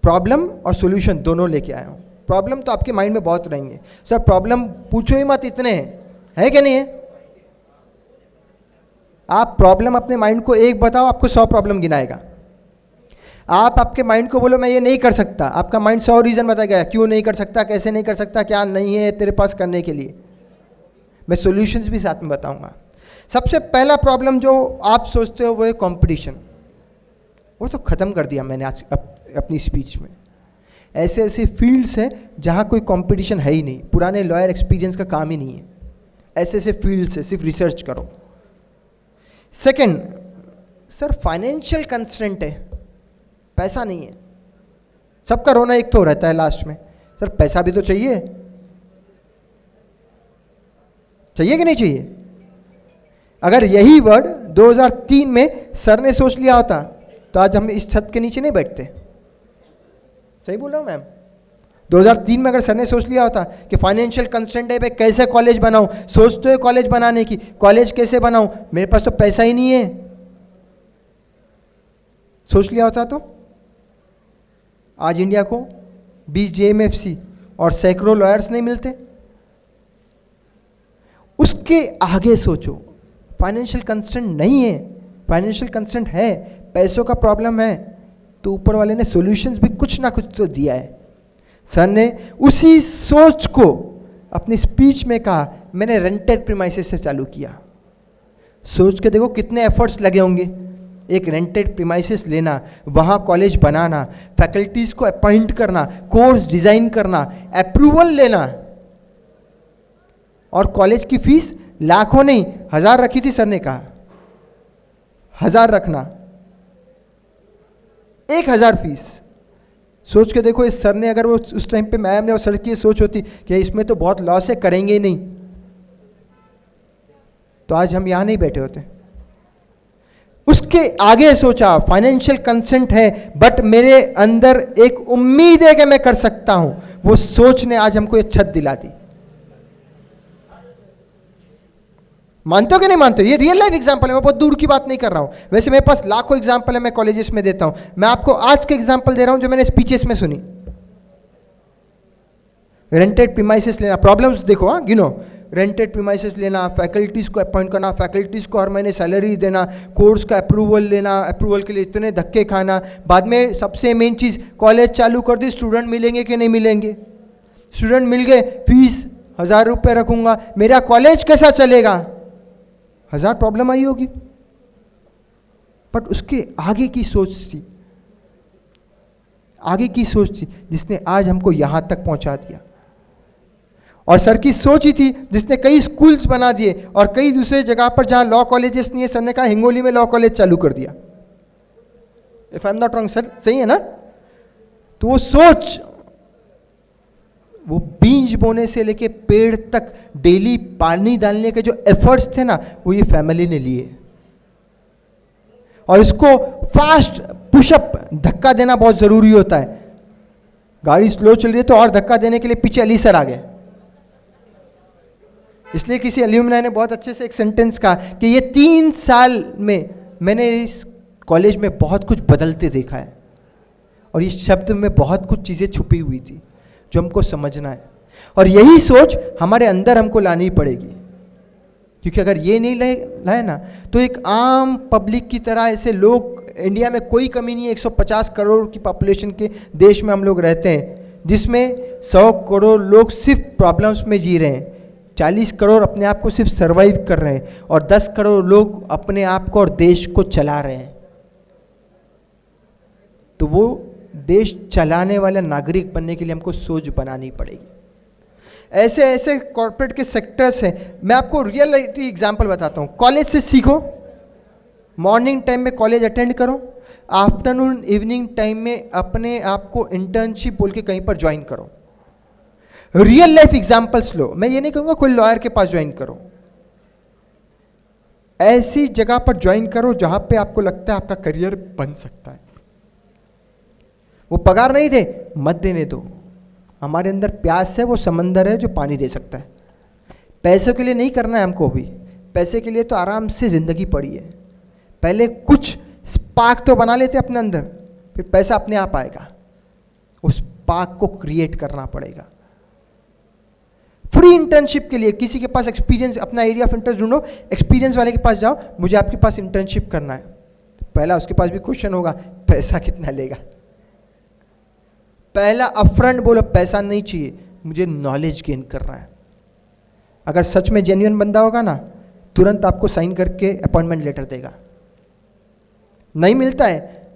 प्रॉब्लम और सॉल्यूशन दोनों लेके आया हूं। प्रॉब्लम तो आपके माइंड में बहुत रहेंगे, सर प्रॉब्लम पूछो ही मत, इतने है क्या नहीं है। आप प्रॉब्लम अपने माइंड को एक बताओ, आपको 100 प्रॉब्लम गिनाएगा। आप आपके माइंड को बोलो मैं ये नहीं कर सकता, आपका माइंड 100 रीजन बताएगा क्यों नहीं कर सकता, कैसे नहीं कर सकता, क्या नहीं है तेरे पास करने के लिए। मैं सॉल्यूशंस भी साथ में बताऊंगा। सबसे पहला प्रॉब्लम जो आप सोचते हो वो है कंपटीशन। वो तो खत्म कर दिया मैंने आज अपनी स्पीच में। ऐसे ऐसे फील्ड्स हैं जहां कोई कंपटीशन है ही नहीं, पुराने लॉयर एक्सपीरियंस का काम ही नहीं है। ऐसे ऐसे फील्ड्स है, सिर्फ रिसर्च करो। सेकंड, सर फाइनेंशियल कंस्ट्रेंट है, पैसा नहीं है। सबका रोना एक तो रहता है लास्ट में, सर पैसा भी तो चाहिए, चाहिए कि नहीं चाहिए। अगर यही वर्ड 2003 में सर ने सोच लिया होता तो आज हम इस छत के नीचे नहीं बैठते। सही बोल रहा हूं मैम। 2003 में अगर सर ने सोच लिया होता कि फाइनेंशियल कंस्ट्रेंट है, भाई कैसे कॉलेज बनाऊं, सोचते हो कॉलेज बनाने की, कॉलेज कैसे बनाऊं, मेरे पास तो पैसा ही नहीं है, सोच लिया होता तो आज इंडिया को 20 JMFC और सैकड़ों लॉयर्स नहीं मिलते। उसके आगे सोचो, फाइनेंशियल कंस्ट्रेंट नहीं है, फाइनेंशियल कंस्ट्रेंट है, पैसों का प्रॉब्लम है, तो ऊपर वाले ने सॉल्यूशंस भी कुछ ना कुछ तो दिया है। सर ने उसी सोच को अपनी स्पीच में कहा, मैंने रेंटेड प्रीमाइसेस से चालू किया। सोच के देखो कितने एफर्ट्स लगे होंगे। एक रेंटेड प्रीमाइसेस लेना, वहाँ कॉलेज बनाना, फैकल्टीज को अपॉइंट करना, कोर्स डिजाइन करना, अप्रूवल लेना, और कॉलेज की फीस लाखों नहीं 1000 रखी थी सर ने कहा, 1000 रखना, 1000 फीस। सोच के देखो, इस सर ने अगर वो उस टाइम पे मैम ने और सर की सोच होती कि इसमें तो बहुत लॉस है, करेंगे ही नहीं, तो आज हम यहां नहीं बैठे होते। उसके आगे सोचा, फाइनेंशियल कंसेंट है बट मेरे अंदर एक उम्मीद है कि मैं कर सकता हूं। वो सोच ने आज हमको ये छत दिला दी। मानते हो कि नहीं मानते हो? ये रियल लाइफ एग्जांपल है, मैं बहुत दूर की बात नहीं कर रहा हूं। वैसे मेरे पास लाखों एग्जांपल है, मैं कॉलेजेस में देता हूं। मैं आपको आज के एग्जांपल दे रहा हूं जो मैंने स्पीचेस में सुनी। रेंटेड प्रीमाइसेस लेना, प्रॉब्लम्स देखो, हाँ गिनो। रेंटेड प्रीमाइसेस लेना, फैकल्टीज को अपॉइंट करना, फैकल्टीज को हर महीने सैलरी देना, कोर्स का अप्रूवल लेना, अप्रूवल के लिए इतने धक्के खाना, बाद में सबसे मेन चीज, कॉलेज चालू कर दी, स्टूडेंट मिलेंगे कि नहीं मिलेंगे? स्टूडेंट मिल गए, फीस 1000 रुपये रखूंगा, मेरा कॉलेज कैसा चलेगा? 1000 प्रॉब्लम आई होगी। बट उसके आगे की सोच थी, आगे की सोच थी जिसने आज हमको यहां तक पहुंचा दिया। और सर की सोच ही थी जिसने कई स्कूल्स बना दिए, और कई दूसरे जगह पर जहां लॉ कॉलेजेस नहीं है, सर ने कहा हिंगोली में लॉ कॉलेज चालू कर दिया। If I am not wrong sir, सही है ना? तो वो सोच, वो बीज बोने से लेके पेड़ तक डेली पानी डालने के जो एफर्ट्स थे ना, वो ये फैमिली ने लिए। और इसको फास्ट पुशअप, धक्का देना बहुत जरूरी होता है। गाड़ी स्लो चल रही है तो और धक्का देने के लिए पीछे अली सर आ गए। इसलिए किसी एल्यूमिनाई ने बहुत अच्छे से एक सेंटेंस कहा कि ये 3 साल में मैंने इस कॉलेज में बहुत कुछ बदलते देखा है, और इस शब्द में बहुत कुछ चीजें छुपी हुई थी जो हमको समझना है। और यही सोच हमारे अंदर हमको लानी पड़ेगी, क्योंकि अगर ये नहीं लाए ना, तो एक आम पब्लिक की तरह ऐसे लोग, इंडिया में कोई कमी नहीं है, 150 करोड़ की पॉपुलेशन के देश में हम लोग रहते हैं, जिसमें 100 करोड़ लोग सिर्फ प्रॉब्लम्स में जी रहे हैं, 40 करोड़ अपने आप को सिर्फ सर्वाइव कर रहे हैं, और 10 करोड़ लोग अपने आप को और देश को चला रहे हैं। तो वो देश चलाने वाला नागरिक बनने के लिए हमको सोच बनानी पड़ेगी। ऐसे ऐसे कॉर्पोरेट के सेक्टर्स हैं। मैं आपको रियल लाइफ एग्जांपल बताता हूं। कॉलेज से सीखो, मॉर्निंग टाइम में कॉलेज अटेंड करो, आफ्टरनून इवनिंग टाइम में अपने आप को इंटर्नशिप बोल के कहीं पर ज्वाइन करो। रियल लाइफ एग्जांपल्स लो। मैं ये नहीं कहूंगा कोई लॉयर के पास ज्वाइन करो, ऐसी जगह पर ज्वाइन करो जहां पे आपको लगता है आपका करियर बन सकता है। वो पगार नहीं दे, मत देने दो। हमारे अंदर प्यास है, वो समंदर है जो पानी दे सकता है। पैसों के लिए नहीं करना है हमको भी, पैसे के लिए तो आराम से जिंदगी पड़ी है। पहले कुछ स्पार्क तो बना लेते अपने अंदर, फिर पैसा अपने आप आएगा। उस स्पार्क को क्रिएट करना पड़ेगा। फ्री इंटर्नशिप के लिए किसी के पास एक्सपीरियंस, अपना एरिया ऑफ इंटरेस्ट ढूंढो, एक्सपीरियंस वाले के पास जाओ, मुझे आपके पास इंटर्नशिप करना है। पहला उसके पास भी क्वेश्चन होगा, पैसा कितना लेगा? पहला अपफ्रंट बोलो, पैसा नहीं चाहिए, मुझे नॉलेज गेन करना है। अगर सच में जेन्युइन बंदा होगा ना, तुरंत आपको साइन करके अपॉइंटमेंट लेटर देगा। नहीं मिलता है,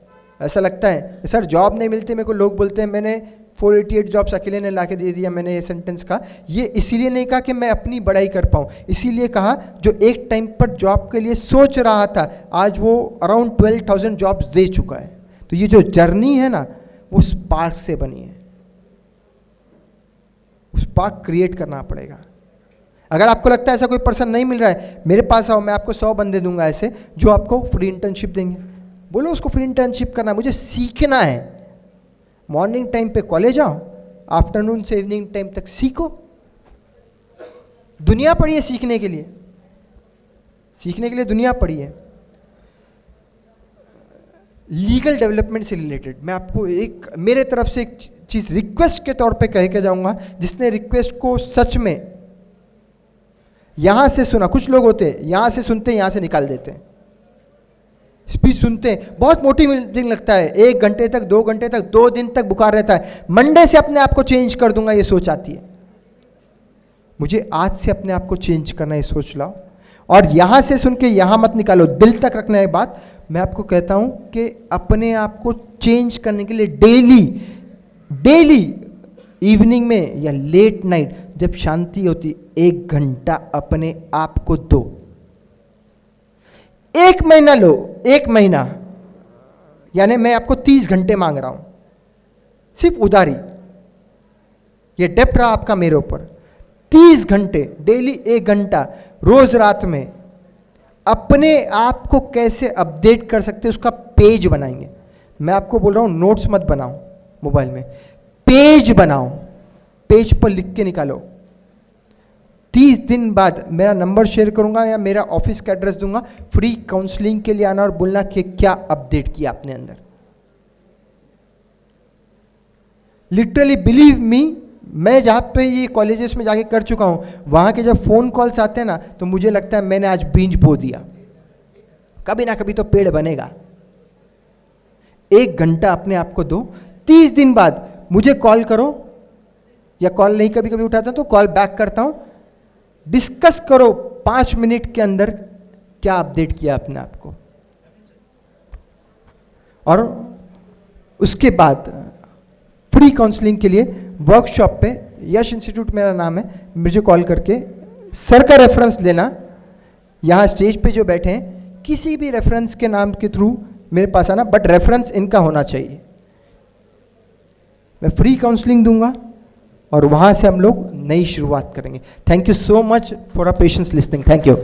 ऐसा लगता है सर जॉब नहीं मिलती, मेरे को लोग बोलते हैं मैंने 488 जॉब्स अकेले ने लाके दे दिया। मैंने ये सेंटेंस कहा, ये इसीलिए नहीं कहा कि मैं अपनी बड़ाई कर पाऊँ, इसीलिए कहा जो एक टाइम पर जॉब के लिए सोच रहा था, आज वो अराउंड 12,000 जॉब्स दे चुका है। तो ये जो जर्नी है ना, वो स्पार्क से बनी है। स्पार्क क्रिएट करना पड़ेगा। अगर आपको लगता है ऐसा कोई पर्सन नहीं मिल रहा है, मेरे पास आओ, मैं आपको 100 बंदे दूंगा ऐसे जो आपको फ्री इंटर्नशिप देंगे। बोलो उसको फ्री इंटर्नशिप करना, मुझे सीखना है। मॉर्निंग टाइम पे कॉलेज आओ, आफ्टरनून से इवनिंग टाइम तक सीखो। दुनिया पड़ी है सीखने के लिए, सीखने के लिए दुनिया पड़ी है। लीगल डेवलपमेंट से रिलेटेड मैं आपको एक, मेरे तरफ से एक चीज रिक्वेस्ट के तौर पे कह के जाऊंगा, जिसने रिक्वेस्ट को सच में यहां से सुना। कुछ लोग होते हैं यहां से सुनते हैं, यहां से निकाल देते हैं। स्पीच सुनते हैं, बहुत मोटिवेटिंग लगता है, 1 घंटे तक, 2 घंटे तक, 2 दिन तक बुखार रहता है, मंडे से अपने आप को चेंज कर दूंगा ये सोच आती है। मुझे आज से अपने आप को चेंज करना ये सोच लाओ, और यहां से सुन के यहां मत निकालो, दिल तक रखना है बात। मैं आपको कहता हूं कि अपने आप को चेंज करने के लिए डेली इवनिंग में या लेट नाइट जब शांति होती, 1 घंटा अपने आप को दो। 1 महीना लो, 1 महीना, यानी मैं आपको 30 घंटे मांग रहा हूं, सिर्फ उधारी, ये डेप्ट रहा आपका मेरे ऊपर। 30 घंटे डेली, 1 घंटा रोज रात में अपने आप को कैसे अपडेट कर सकते उसका पेज बनाएंगे। मैं आपको बोल रहा हूं नोट्स मत बनाओ मोबाइल में, पेज बनाओ, पेज पर लिख के निकालो। 30 दिन बाद मेरा नंबर शेयर करूंगा या मेरा ऑफिस का एड्रेस दूंगा, फ्री काउंसलिंग के लिए आना और बोलना कि क्या अपडेट किया आपने अंदर। लिटरली बिलीव मी, मैं जहां पे ये कॉलेजेस में जाके कर चुका हूं, वहां के जब फोन कॉल्स आते हैं ना, तो मुझे लगता है मैंने आज बीज बो दिया, कभी ना कभी तो पेड़ बनेगा। 1 घंटा अपने आप को दो, 30 दिन बाद मुझे कॉल करो, या कॉल नहीं कभी कभी उठाता तो कॉल बैक करता हूं, डिस्कस करो 5 मिनट के अंदर क्या अपडेट किया अपने आप को। और उसके बाद फ्री काउंसलिंग के लिए वर्कशॉप पे, यश इंस्टीट्यूट मेरा नाम है, मुझे कॉल करके सर का रेफरेंस लेना। यहाँ स्टेज पे जो बैठे हैं किसी भी रेफरेंस के नाम के थ्रू मेरे पास आना, बट रेफरेंस इनका होना चाहिए। मैं फ्री काउंसलिंग दूंगा और वहां से हम लोग नई शुरुआत करेंगे। Thank you so much for a patience listening. Thank you.